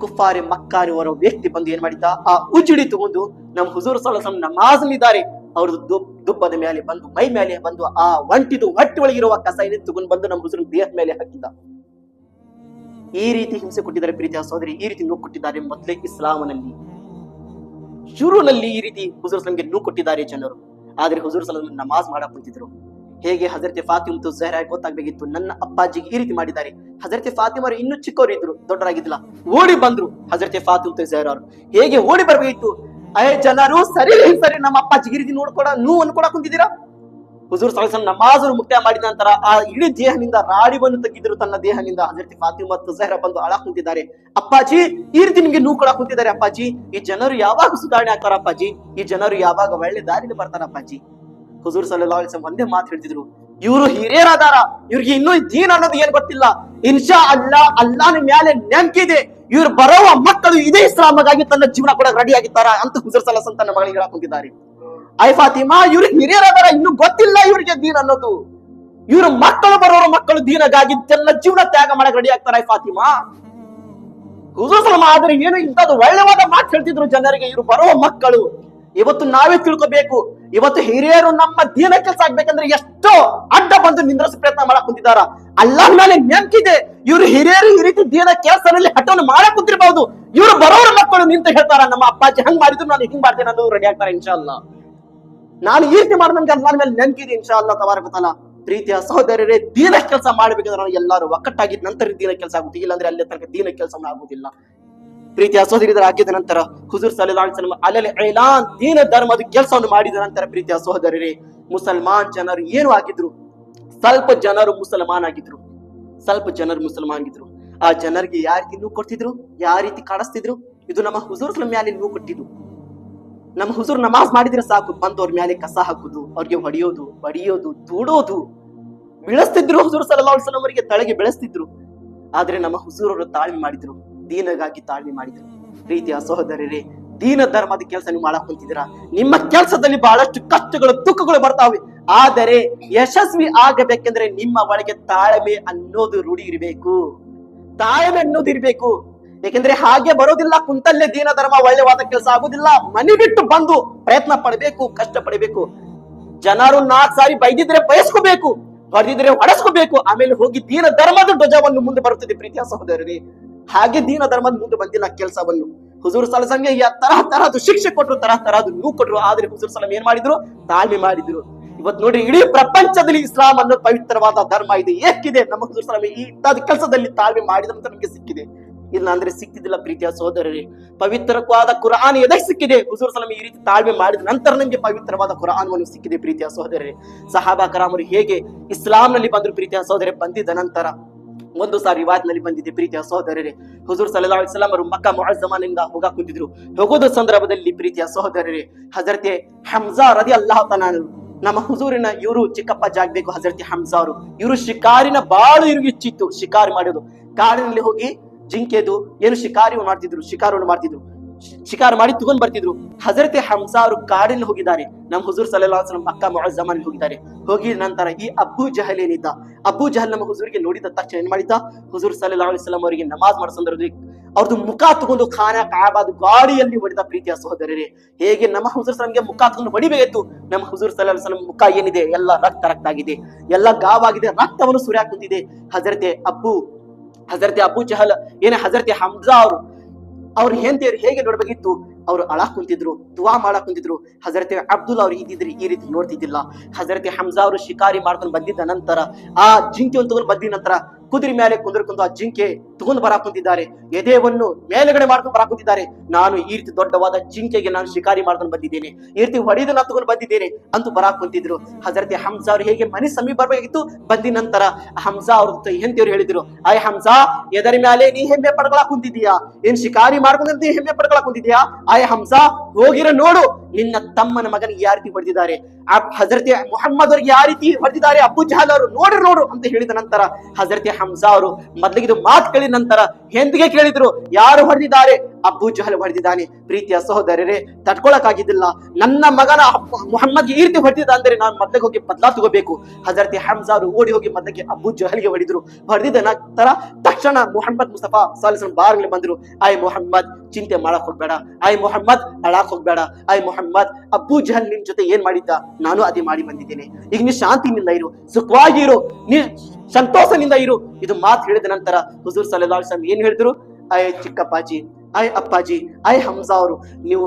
ಕುಫಾರಿ ಮಕ್ಕಾರಿ ಅವರ ವ್ಯಕ್ತಿ ಬಂದು ಏನ್ ಮಾಡಿದ್ದ, ಆ ಉಜುಡಿ ತಗೊಂಡು ನಮ್ ಹುಜೂರ್ ಸಲ್ಲಲ್ಲಾಹು ಅಲೈಹಿ ವಸಲ್ಲಂ ನಮಾಜ್ ಇದ್ದಾರೆ ಅವ್ರದ್ದು ದುಬ್ಬದ ಮೇಲೆ ಬಂದು, ಮೈ ಮೇಲೆ ಬಂದು ಆ ಒಂಟಿದು ಹೊಟ್ಟೆ ಒಳಗಿರುವ ಕಸ ಏನಿದೆ ತಗೊಂಡು ಬಂದು ನಮ್ ಹುಜೂರ್ ದೇಹದ ಮೇಲೆ ಹಾಕಿದ್ದ. ಈ ರೀತಿ ಹಿಂಸೆ ಕೊಟ್ಟಿದ್ದಾರೆ ಪ್ರೀತಿಯ ಸಹೋದರಿ, ಈ ರೀತಿ ನೋವು ಕೊಟ್ಟಿದ್ದಾರೆ. ಮೊದಲೇ ಇಸ್ಲಾಮನಲ್ಲಿ ಶುರುನಲ್ಲಿ ಈ ರೀತಿ ಹುಜೂರ್ ಸಲ್ಲಲ್ಲಾಹು ಅಲೈಹಿ ವಸಲ್ಲಂಗೆ ನೋವು ಕೊಟ್ಟಿದ್ದಾರೆ ಜನರು. ಆದ್ರೆ ಹುಜೂರ್ ಸಲ್ಲಲ್ಲಾಹು ನಮಾಜ್ ಮಾಡಕ್ ಕುಂತಿದ್ರು. ಹೇಗೆ ಹಜರತೆ ಫಾತಿಮಾ ಝಹರಾ ಗೊತ್ತಾಗ್ಬೇಕಿತ್ತು, ನನ್ನ ಅಪ್ಪಾಜಿಗೆ ಈ ರೀತಿ ಮಾಡಿದ್ದಾರೆ. ಹಜರತೆ ಫಾತಿಮಾ ಇನ್ನೂ ಚಿಕ್ಕವರು ಇದ್ರು, ದೊಡ್ಡರಾಗಿದ್ದಿಲ್ಲ. ಓಡಿ ಬಂದ್ರು ಹಜರತೆ ಫಾತಿಮಾ ಝಹರಾ ಅವರು. ಹೇಗೆ ಓಡಿ ಬರ್ಬೇಕಿತ್ತು, ಜನರು ಸರಿ ಸರಿ ನಮ್ಮ ಅಪ್ಪಾಜಿಗೆ ಈ ರೀತಿ ನೋಡ್ಕೊಡ ನೀವು ಅನ್ಕೊಡಕ್ ಕುಂತಿದ್ದೀರಾ. ಹುಜೂರ್ ಸಲ್ಲಲ್ಲಾಹು ಅಲೈಹಿ ವಸಲ್ಲಂ ನಮಾಜನ್ನು ಮುಕ್ತಾಯ ಮಾಡಿದ ನಂತರ ಆ ಇಡೀ ದೇಹದಿಂದ ರಾಡಿವನ್ನು ತೆಗೆದ್ರು ತನ್ನ ದೇಹದಿಂದ. ಹಜರತೆ ಫಾತಿಮಾ ಝಹರಾ ಬಂದು ಅಳಕ್ ಕುಂತಿದ್ದಾರೆ. ಅಪ್ಪಾಜಿ ಈ ರೀತಿ ನಿಮ್ಗೆ ನೂ ಕೊಡಕ್ ಕುಂತಿದ್ದಾರೆ ಅಪ್ಪಾಜಿ, ಈ ಜನರು ಯಾವಾಗ ಸುಧಾರಣೆ ಆಗ್ತಾರ ಅಪ್ಪಾಜಿ, ಈ ಜನರು ಯಾವಾಗ ಒಳ್ಳೆ ದಾರಿಲಿ ಬರ್ತಾರ ಅಪ್ಪಾಜಿ. ಹುಜೂರ್ ಸಲ್ಲಲ್ಲಾಹು ಅಲೈಹಿ ವಸಲ್ಲಂ ಒಂದೇ ಮಾತು ಹೇಳ್ತಿದ್ರು, ಇವರು ಹಿರಿಯರಾದಾರ, ಇವ್ರಿಗೆ ಇನ್ನೂ ದೀನ್ ಅನ್ನೋದು ಏನ್ ಗೊತ್ತಿಲ್ಲ. ಇನ್ಶಾ ಅಲ್ಲಾಹನ ಮ್ಯಾಲೆ ನಂಬಿಕೆ ಇದೆ, ಇವ್ರು ಬರುವ ಮಕ್ಕಳು ಇದೇ ಇಸ್ಲಾಮಗಾಗಿ ತನ್ನ ಜೀವನ ಕೂಡ ರೆಡಿ ಆಗಿತ್ತಾರ ಅಂತ ಹುಜೂರ್ ಸಲ್ಲಲ್ಲಾಹು ಅಲೈಹಿ ವಸಲ್ಲಂ ತನ್ನ ಮಗಳಿಗೆ ಹೇಳಕ್ ಕುಂತಿದ್ದಾರೆ. ಐ ಫಾತಿಮಾ, ಇವ್ರು ಹಿರಿಯರಾದಾರ, ಇನ್ನು ಗೊತ್ತಿಲ್ಲ ಇವ್ರಿಗೆ ದೀನ್ ಅನ್ನೋದು. ಇವ್ರ ಮಕ್ಕಳು ಬರೋರ ಮಕ್ಕಳು ದೀನಗಾಗಿ ತನ್ನ ಜೀವನ ತ್ಯಾಗ ಮಾಡಕ್ ರೆಡಿ ಆಗ್ತಾರ. ಐ ಫಾತಿಮಾ, ಹುಜೂರ್ ಸಲ್ಲಲ್ಲಾಹು ಆದ್ರೆ ಏನು ಇಂಥದ್ದು ಒಳ್ಳೆವಾದ ಮಾತು ಹೇಳ್ತಿದ್ರು ಜನರಿಗೆ, ಇವ್ರು ಬರುವ ಮಕ್ಕಳು. ಇವತ್ತು ನಾವೇ ತಿಳ್ಕೋಬೇಕು, ಇವತ್ತು ಹಿರಿಯರು ನಮ್ಮ ದೀನ ಕೆಲಸ ಆಗ್ಬೇಕಂದ್ರೆ ಎಷ್ಟೋ ಅಡ್ಡ ಬಂದು ನಿಂದ್ರಿಸ ಪ್ರಯತ್ನ ಮಾಡಕ್ ಕುಂತಿದಾರ. ಅಲ್ಲಾಹ್ ಮೇಲೆ ನೆನಪಿದೆ, ಇವ್ರು ಹಿರಿಯರು ಈ ರೀತಿ ದೀನ ಕೆಲಸದಲ್ಲಿ ಹಠವನ್ನು ಮಾಡಕ್ ಕುಂತಿರ್ಬಹುದು. ಇವ್ರು ಬರೋರ ಮಕ್ಕಳು ನಿಂತು ಹೇಳ್ತಾರ, ನಮ್ಮ ಅಪ್ಪಾಜಿ ಹಂಗ್ ಮಾಡಿದ್ರು ನಾನು ಹಿಂಗ್ ಮಾಡ್ತೇನೆ ಅನ್ನೋದು ರೆಡಿ ಆಗ್ತಾರೆ. ಇನ್ಶಾ ಅಲ್ಲಾ ನಾನು ಈ ರೀತಿ ಮಾಡ್ದಂಗೆ ಅಲ್ಲಾಹ್ ಮೇಲೆ ನೆನಪಿದೆ ಇನ್ಶಾ ಅಲ್ಲಾ ತಬಾರಕ ತಆಲಾ. ಪ್ರೀತಿಯ ಸಹೋದರರೇ, ದೀನ ಕೆಲಸ ಮಾಡ್ಬೇಕಂದ್ರೆ ನಾವು ಎಲ್ಲರೂ ಒಕ್ಕಟ್ಟಾಗಿದ್ದ ನಂತರ ದೀನ ಕೆಲಸ ಆಗುತ್ತೆ, ಇಲ್ಲಾಂದ್ರೆ ಅಲ್ಲಿ ತನಕ ದೀನ ಕೆಲಸ ಆಗುದಿಲ್ಲ. ಪ್ರೀತಿಯ ಸಹೋದರಿಯರ ಆಗಿದ ನಂತರ ಹುಜೂರ್ ಸಲ್ಲಲ್ಲಾಹು ಅಲೈಹಿ ವಸಲ್ಲಂ ಅಲಲ್ ಇಲಾನ್ ದೀನ ಧರ್ಮದ ಕೆಲಸವನ್ನು ಮಾಡಿದ ನಂತರ ಪ್ರೀತಿಯ ಸಹೋದರರೇ, ಮುಸಲ್ಮಾನ್ ಜನರು ಏನು ಆಗಿದ್ರು, ಸ್ವಲ್ಪ ಜನರು ಮುಸಲ್ಮಾನ್ ಆಗಿದ್ರು, ಸ್ವಲ್ಪ ಜನರು ಮುಸಲ್ಮಾನ್ ಆಗಿದ್ರು. ಆ ಜನರಿಗೆ ಯಾವ ರೀತಿ ನೂ ಕೊಡ್ತಿದ್ರು, ಯಾವ ರೀತಿ ಕಾಣಿಸ್ತಿದ್ರು, ಇದು ನಮ್ಮ ಹುಜೂರ್ ಸಲ್ಲಲ್ಲಾಹು ಮ್ಯಾಲೆ ನೂ ಕೊಟ್ಟಿದ್ದು. ನಮ್ಮ ಹುಜೂರ್ ನಮಾಜ್ ಮಾಡಿದ್ರೆ ಸಾಕು, ಬಂದವ್ರ ಮೇಲೆ ಕಸ ಹಾಕುದು, ಅವ್ರಿಗೆ ಹೊಡೆಯೋದು, ಬಡಿಯೋದು, ತೂಡೋದು, ಬೆಳೆಸ್ತಿದ್ರು. ಹುಜೂರ್ ಸಲ್ಲಲ್ಲಾಹು ಅಲೈಹಿ ವಸಲ್ಲಂ ಅವರಿಗೆ ತಳಗೆ ಬೆಳೆಸ್ತಿದ್ರು. ಆದ್ರೆ ನಮ್ಮ ಹುಜೂರ್ ಅವರು ತಾಳ್ಮೆ ಮಾಡಿದ್ರು, ದೀನಗಾಗಿ ತಾಳ್ಮೆ ಮಾಡಿದ್ರು. ಪ್ರೀತಿಯ ಸಹೋದರರೇ, ದೀನ ಧರ್ಮದ ಕೆಲಸ ನೀವು ಮಾಡಕ್ ಕುಂತಿದ್ದೀರಾ, ನಿಮ್ಮ ಕೆಲಸದಲ್ಲಿ ಬಹಳಷ್ಟು ಕಷ್ಟಗಳು ದುಃಖಗಳು ಬರ್ತಾವೆ. ಆದರೆ ಯಶಸ್ವಿ ಆಗಬೇಕೆಂದ್ರೆ ನಿಮ್ಮ ಒಳಗೆ ತಾಳ್ಮೆ ಅನ್ನೋದು ರೂಢಿ ಇರಬೇಕು, ತಾಳ್ಮೆ ಅನ್ನೋದು ಇರ್ಬೇಕು. ಯಾಕೆಂದ್ರೆ ಹಾಗೆ ಬರೋದಿಲ್ಲ, ಕುಂತಲ್ಲೇ ದೀನ ಧರ್ಮ ಒಳ್ಳೆವಾದ ಕೆಲಸ ಆಗುದಿಲ್ಲ. ಮನೆ ಬಿಟ್ಟು ಬಂದು ಪ್ರಯತ್ನ ಪಡಬೇಕು, ಕಷ್ಟ ಪಡಬೇಕು. ಜನರು 4 ಸಾರಿ ಬೈದಿದ್ರೆ ಬಯಸ್ಕೋಬೇಕು, ಹೊಡೆದಿದ್ರೆ ಹೊಡೆಸ್ಕೋಬೇಕು, ಆಮೇಲೆ ಹೋಗಿ ದೀನ ಧರ್ಮದ ಧ್ವಜವನ್ನು ಮುಂದೆ ಬರುತ್ತದೆ. ಪ್ರೀತಿಯ ಸಹೋದರರೇ, ಹಾಗೆ ದೀನ ಧರ್ಮದ ಮುಂದೆ ಬಂದಿಲ್ಲ ಕೆಲಸವನ್ನು. ಹುಜೂರ್ ಸಲ್ಲಲ್ಲಾಹು ಅಲೈಹಿ ವಸಲ್ಲಂ ತರಹ ತರಹದ ಶಿಕ್ಷೆ ಕೊಟ್ಟರು, ತರಹ ತರಹದ ನೂ ಕೊಟ್ಟರು. ಆದ್ರೆ ಹುಜೂರ್ ಸಲ್ಲಲ್ಲಾಹು ಅಲೈಹಿ ವಸಲ್ಲಂ ಏನ್ ಮಾಡಿದ್ರು, ತಾಳ್ಮೆ ಮಾಡಿದ್ರು. ಇವತ್ತು ನೋಡಿ, ಇಡೀ ಪ್ರಪಂಚದಲ್ಲಿ ಇಸ್ಲಾಂ ಅನ್ನೋ ಪವಿತ್ರವಾದ ಧರ್ಮ ಇದೆ. ಏಕಿದೆ ನಮ್ಮ ಹುಜೂರ್ ಸಲ್ಲಲ್ಲಾಹು ಅಲೈಹಿ ವಸಲ್ಲಂ ಈ ಕೆಲಸದಲ್ಲಿ ತಾಳ್ಮೆ ಮಾಡಿದಂತ ನಮ್ಗೆ ಸಿಕ್ಕಿದೆ, ಇಲ್ಲ ಅಂದ್ರೆ ಸಿಕ್ಕಿದಿಲ್ಲ. ಪ್ರೀತಿಯ ಸಹೋದರರೇ, ಪವಿತ್ರವಾದ ಕುರಾನ್ ಎದಕ್ಕೆ ಸಿಕ್ಕಿದೆ? ಹುಜೂರ್ ಸಲ್ಲಲ್ಲಾಹು ಅಲೈಹಿ ವಸಲ್ಲಂ ಈ ರೀತಿ ತಾಳ್ಮೆ ಮಾಡಿದ ನಂತರ ನಮಗೆ ಪವಿತ್ರವಾದ ಕುರಾನ್ ಸಿಕ್ಕಿದೆ. ಪ್ರೀತಿಯ ಸಹೋದರರೇ, ಸಹಾಬಾ ಕರಾಮರು ಹೇಗೆ ಇಸ್ಲಾಂ ನಲ್ಲಿ ಬಂದ್ರು ಪ್ರೀತಿಯ ಸಹೋದರರೇ, ಬಂದಿದ್ದ ನಂತರ ಒಂದು ಸಾರಿ ರಿವಾಯತ್ ನಲ್ಲಿ ಬಂದಿದೆ ಪ್ರೀತಿಯ ಸಹೋದರರೇ, ಹುಜೂರ್ ಸಲ್ಲಲ್ಲಾಹು ಅಲೈಹಿ ವಸಲ್ಲಂ ಅವರು ಮಕ್ಕಾ ಮುಅಜ್ಜಮಾನಿಂದ ಹೋಗಾ ಕುಂತಿದ್ರು. ಹೋಗೋದ ಸಂದರ್ಭದಲ್ಲಿ ಪ್ರೀತಿಯ ಸಹೋದರರೇ, ಹಜರತೆ ಹಮ್ಜಾ ರದಿಯಲ್ಲಾಹು ತಆಲಾ ನಮ್ಮ ಹುಜೂರಿನ ಇವರು ಚಿಕ್ಕಪ್ಪಾಜಿ ಆಗ್ಬೇಕು. ಹಜರತೆ ಹಮ್ಜಾ ಅವರು, ಇವರು ಶಿಕಾರಿನ ಬಾಳು ಇವ್ರಿಗೆ ಇಚ್ಚಿತ್ತು, ಶಿಕಾರಿ ಮಾಡೋದು. ಕಾಡಿನಲ್ಲಿ ಹೋಗಿ ಜಿಂಕೆದು ಏನು ಶಿಕಾರವನ್ನು ಮಾಡ್ತಿದ್ರು, ಶಿಕಾರ ಮಾಡಿ ತಗೊಂಡ್ ಬರ್ತಿದ್ರು. ಹಜರತೆ ಹಮ್ಜಾ ಅವರು ಕಾಡಿನಲ್ಲಿ ಹೋಗಿದ್ದಾರೆ. ನಮ್ಮ ಹುಜೂರ್ ಸಲ್ಲಲ್ಲಾಹು ಅಲೈಹಿ ವಸಲ್ಲಂ ಮಕ್ಕಾ ಮುಅಜ್ಜಮಾನಿಗೆ ಹೋಗಿದ್ದಾರೆ. ಹೋಗಿದ ನಂತರ ಈ ಅಬೂ ಜಹಲ್ ಏನಿದ್ದ, ಅಬೂ ಜಹಲ್ ನಮ್ಮ ಹುಜೂರಿಗೆ ನೋಡಿದ ತಕ್ಷಣ ಏನ್ ಮಾಡಿದ್ದ, ಹುಜೂರ್ ಸಲ್ಲಲ್ಲಾಹು ಅಲೈಹಿ ವಸಲ್ಲಂ ಅವರಿಗೆ ನಮಾಜ್ ಮಾಡೋ ಸಂದರ್ಭದಲ್ಲಿ ಅವ್ರದ್ದು ಮುಖ ತಗೊಂಡು ಖಾನಾ ಕಾಬಾದ ಗಾಡಿಯಲ್ಲಿ ಹೊಡೆದ. ಪ್ರೀತಿಯ ಸಹೋದರರೇ, ಹೇಗೆ ನಮ್ಮ ಹುಜೂರ್ ಸಲ್ಲಲ್ಲಾಹು ಮುಖ ತಗೊಂಡು ಹೊಡಿಬೇಕಾಯ್ತು, ನಮ್ಮ ಹುಜೂರ್ ಸಲ್ಲಲ್ಲಾಹು ಅಲೈಹಿ ವಸಲ್ಲಂ ಮುಖ ಏನಿದೆ ಎಲ್ಲ ರಕ್ತ ಆಗಿದೆ, ಎಲ್ಲ ಗಾವಾಗಿದೆ, ರಕ್ತವನ್ನು ಸುರಿಯಾಕ ಕುಂತಿದೆ. ಹಜರತೆ ಅಬೂ ಜಹಲ್ ಏನೇ ಹಜರತೆ ಹಮ್ಜಾ ಅವ್ರು ಹೆಂಡತಿಯರು ಹೇಗೆ ನೋಡ್ಬೇಕಿತ್ತು, ಅವರು ಅಳಾಕ್ ಕುಂತಿದ್ರು, ದುವಾ ಮಾಡಕ್ ಕುಂತಿದ್ರು. ಹಜರತೆ ಅಬ್ದುಲ್ಲಾ ಅವ್ರು ಇದ್ದಿದ್ರೆ ಈ ರೀತಿ ನೋಡ್ತಿದ್ದಿಲ್ಲ. ಹಜರತೆ ಹಮ್ಜಾ ಅವರು ಶಿಕಾರಿ ಮಾಡ್ಕೊಂಡು ಬಂದಿದ್ದ ನಂತರ ಆ ಜಿಂಕೆಯನ್ನು ತಗೊಂಡು ಬಂದಿದ ನಂತರ ಕುದುರೆ ಮೇಲೆ ಕುಂದ್ರಕೊಂಡು ಆ ಜಿಂಕೆ ತಗೊಂಡು ಬರಾಕ್ ಕುಂತಿದ್ದಾರೆ, ಎದೆಯನ್ನು ಮೇಲೆಗಡೆ ಮಾಡ್ಕೊಂಡು ಬರಾಕ್ ಕುಂತಿದ್ದಾರೆ. ನಾನು ಈ ರೀತಿ ದೊಡ್ಡವಾದ ಜಿಂಕೆಗೆ ನಾನು ಶಿಕಾರಿ ಮಾಡ್ಕೊಂಡು ಬಂದಿದ್ದೇನೆ, ಈ ರೀತಿ ಹೊಡೆದು ನಾನು ತಗೊಂಡು ಬಂದಿದ್ದೇನೆ ಅಂತೂ ಬರಾಕ್ ಕುಂತಿದ್ರು. ಹಜರತೆ ಹಮ್ಜಾ ಅವ್ರು ಹೇಗೆ ಮನೆ ಸಮೀಪ ಬರ್ಬೇಕಿತ್ತು, ಬಂದಿ ನಂತರ ಹಮ್ಜಾ ಅವ್ರ ಹೆಂಡತಿಯವರು ಹೇಳಿದ್ರು, ಆಯ್ ಹಮ್ಜಾ, ಎದರ ಮೇಲೆ ನೀ ಹೆಮ್ಮೆ ಪಡ್ಕೊಳಕ್ ಕುಂತಿದ್ಯಾ, ಏನ್ ಶಿಕಾರಿ ಮಾಡ್ಕೊಂಡು ನೀ ಹೆಮ್ಮೆ ಪಡ್ಕೊಳಕ್ ಕುಂತಿದ್ಯಾ? ಆಯ್ ಹಮ್ಜಾ, ಹೋಗಿರ ನೋಡು ನಿನ್ನ ತಮ್ಮನ ಮಗನಿಗೆ ಯಾವ ರೀತಿ ಹೊಡೆದಿದ್ದಾರೆ, ಹಜರತೆ ಮುಹಮ್ಮದ್ ಅವ್ರಿಗೆ ಯಾವ ರೀತಿ ಹೊಡೆದಿದ್ದಾರೆ ಅಬೂ ಜಹಲ್ ಅವರು, ನೋಡು ಅಂತ ಹೇಳಿದ ನಂತರ ಹಜರತೆ ಹಮ್ಜಾ ಅವರು ಮೊದಲಿಗೆ ಮಾತು ಕೇಳಿದ ನಂತರ ಹೆಂದಿಗೆ ಕೇಳಿದ್ರು, ಯಾರು ಹೊಡೆದಿದ್ದಾರೆ? ಅಬೂ ಜಹಲ್ ಹೊಡೆದಿದ್ದಾನೆ. ಪ್ರೀತಿಯ ಸಹೋದರರೇ, ತಡ್ಕೊಳಕ್ ಆಗಿದ್ದಿಲ್ಲ, ನನ್ನ ಮಗನ ಮುಹಮ್ಮದ್ಗೆ ಈ ರೀತಿ ಹೊಡೆದಿದ್ದ ಅಂದ್ರೆ ನಾನು ಮೊದಲಿಗೆ ಹೋಗಿ ಬದಲಾ ತಗೋಬೇಕು. ಹಜರತೆ ಹಮ್ಜಾ ಅವರು ಓಡಿ ಹೋಗಿ ಮೊದಲಿಗೆ ಅಬೂ ಜಹಲ್ಗೆ ಹೊಡೆದ್ರು. ಹೊಡೆದಿದ್ದ ನಂತರ ತಕ್ಷಣ ಮುಹಮ್ಮದ್ ಮುಸ್ತಫಾ ಸಲ್ಲಲ್ಲಾಹು ಅಲೈಹಿ ವಸಲ್ಲಂ ಬಾರ್ಲಿ ಬಂದ್ರು. ಆಯ್ ಮುಹಮ್ಮದ್, ಚಿಂತೆ ಮಾಡಕ್ ಹೋಗ್ಬೇಡ, ಆಯ್ ಮುಹಮ್ಮದ್ ಅಳಾಕ್ ಹೋಗ್ಬೇಡ, ಆಯ್ ಮುಹಮ್ಮದ್, ಅಬೂ ಜಹಲ್ ನಿನ್ ಜೊತೆ ಏನ್ ಮಾಡಿದ್ದ, ನಾನು ಅದೇ ಮಾಡಿ ಬಂದಿದ್ದೇನೆ. ಈಗ ನೀ ಶಾಂತಿನಿಂದ ಇರು, ಸುಖವಾಗಿ ಇರು, ನೀ ಸಂತೋಷದಿಂದ ಇರು. ಇದು ಮಾತು ಹೇಳಿದ ನಂತರ ಹುಜೂರ್ ಸಲ್ಲಲ್ಲಾಹು ಅಲೈಹಿ ವಸಲ್ಲಂ ಏನ್ ಹೇಳಿದ್ರು, ಆಯ್ ಚಿಕ್ಕಪ್ಪಾಜಿ, ಆಯ್ ಅಪ್ಪಾಜಿ, ಆಯ್ ಹಮ್ಜಾ ಅವರು, ನೀವು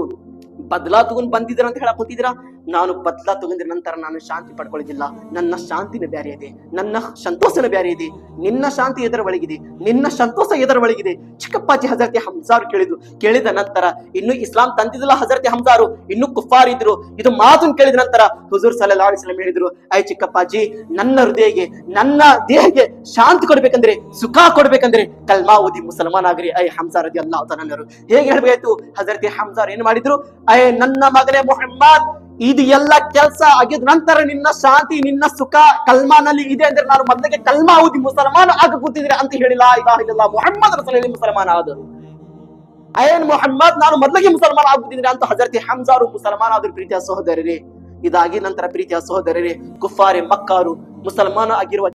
ಬದಲಾ ತಗೊಂಡ್ ಬಂದಿದ್ದೀರ ಅಂತ ಹೇಳಕ್ ಕೂತಿದ್ದೀರಾ, ನಾನು ಬದಲಾ ತಗೊಂಡ್ರ ನಂತರ ನಾನು ಶಾಂತಿ ಪಡ್ಕೊಳ್ಳೋದಿಲ್ಲ. ನನ್ನ ಶಾಂತಿನ ಬ್ಯಾರೆ ಇದೆ, ನನ್ನ ಸಂತೋಷನ ಬ್ಯಾರೆ ಇದೆ. ನಿನ್ನ ಶಾಂತಿ ಎದರ ಒಳಗಿದೆ, ನಿನ್ನ ಸಂತೋಷ ಎದರ ಒಳಗಿದೆ. ಚಿಕ್ಕಪ್ಪಾಜಿ ಹಜರತಿ ಹಮ್ಜಾರು ಕೇಳಿದ ನಂತರ ಇನ್ನು ಇಸ್ಲಾಂ ತಂದಿದ್ದಿಲ್ಲ ಹಜರತಿ ಹಮ್ಜಾರು, ಇನ್ನು ಕುಫಾರ್ ಇದ್ರು. ಇದು ಮಾತನ್ನು ಕೇಳಿದ ನಂತರ ಹುಜೂರ್ ಸಲ್ಲಲ್ಲಾಹು ಅಲೈಹಿ ವಸಲ್ಲಂ ಹೇಳಿದ್ರು, ಐ ಚಿಕ್ಕಪ್ಪಾಜಿ, ನನ್ನ ಹೃದಯಗೆ ನನ್ನ ದೇಹಕ್ಕೆ ಶಾಂತಿ ಕೊಡ್ಬೇಕಂದ್ರೆ, ಸುಖ ಕೊಡ್ಬೇಕಂದ್ರೆ ಕಲ್ಮಾ ಓದಿ ಮುಸಲ್ಮಾನ್ ಆಗ್ರಿ. ಐ ಹಮ್ಜಾ ರದಿಯಲ್ಲಾಹು ತಆಲಾ ಅನ್ನರು ಹೇಗೆ ಹೇಳ್ಬೇಕಾಯ್ತು? ಹಜರತಿ ಹಮ್ಜಾರ್ ಏನ್ ಮಾಡಿದ್ರು? ಐ ನನ್ನ ಮಗನೇ ಮುಹಮ್ಮದ್, ಇದು ಎಲ್ಲ ಕೆಲಸ ಆಗಿದ ನಂತರ ನಿನ್ನ ಶಾಂತಿ ನಿನ್ನ ಸುಖ ಕಲ್ಮಾನಲ್ಲಿ ಇದೆ ಅಂದ್ರೆ ನಾನು ಮೊದಲಿಗೆ ಕಲ್ಮಾ ಓದಿ ಮುಸಲ್ಮಾನ್ ಆಗ ಕೂತಿದ್ರೆ ಅಂತ ಹೇಳಿ ಲಾ ಇಲಾಹ ಇಲ್ಲಲ್ಲಾಹ್ ಮುಹಮ್ಮದ್ ರಸೂಲುಲ್ಲಾಹಿ ಮುಸಲ್ಮಾನ್ ಆದರು. ಐನ್ ಮುಹಮ್ಮದ್, ನಾನು ಮೊದಲಿಗೆ ಮುಸಲ್ಮಾನ್ ಆಗುತ್ತಿದ್ರೆ ಅಂತ ಹಜರತಿ ಹಮ್ಜಾರು ಮುಸಲ್ಮಾನ್ ಆದ್ರು. ಪ್ರೀತಿಯ ಸಹೋದರರೇ, ಇದಾಗಿ ನಂತರ ಪ್ರೀತಿಯ ಸಹೋದರರೇ, ಕುಫಾರೆ ಮಕ್ಕಾರು ಮುಸಲ್ಮಾನ ಆಗಿರುವ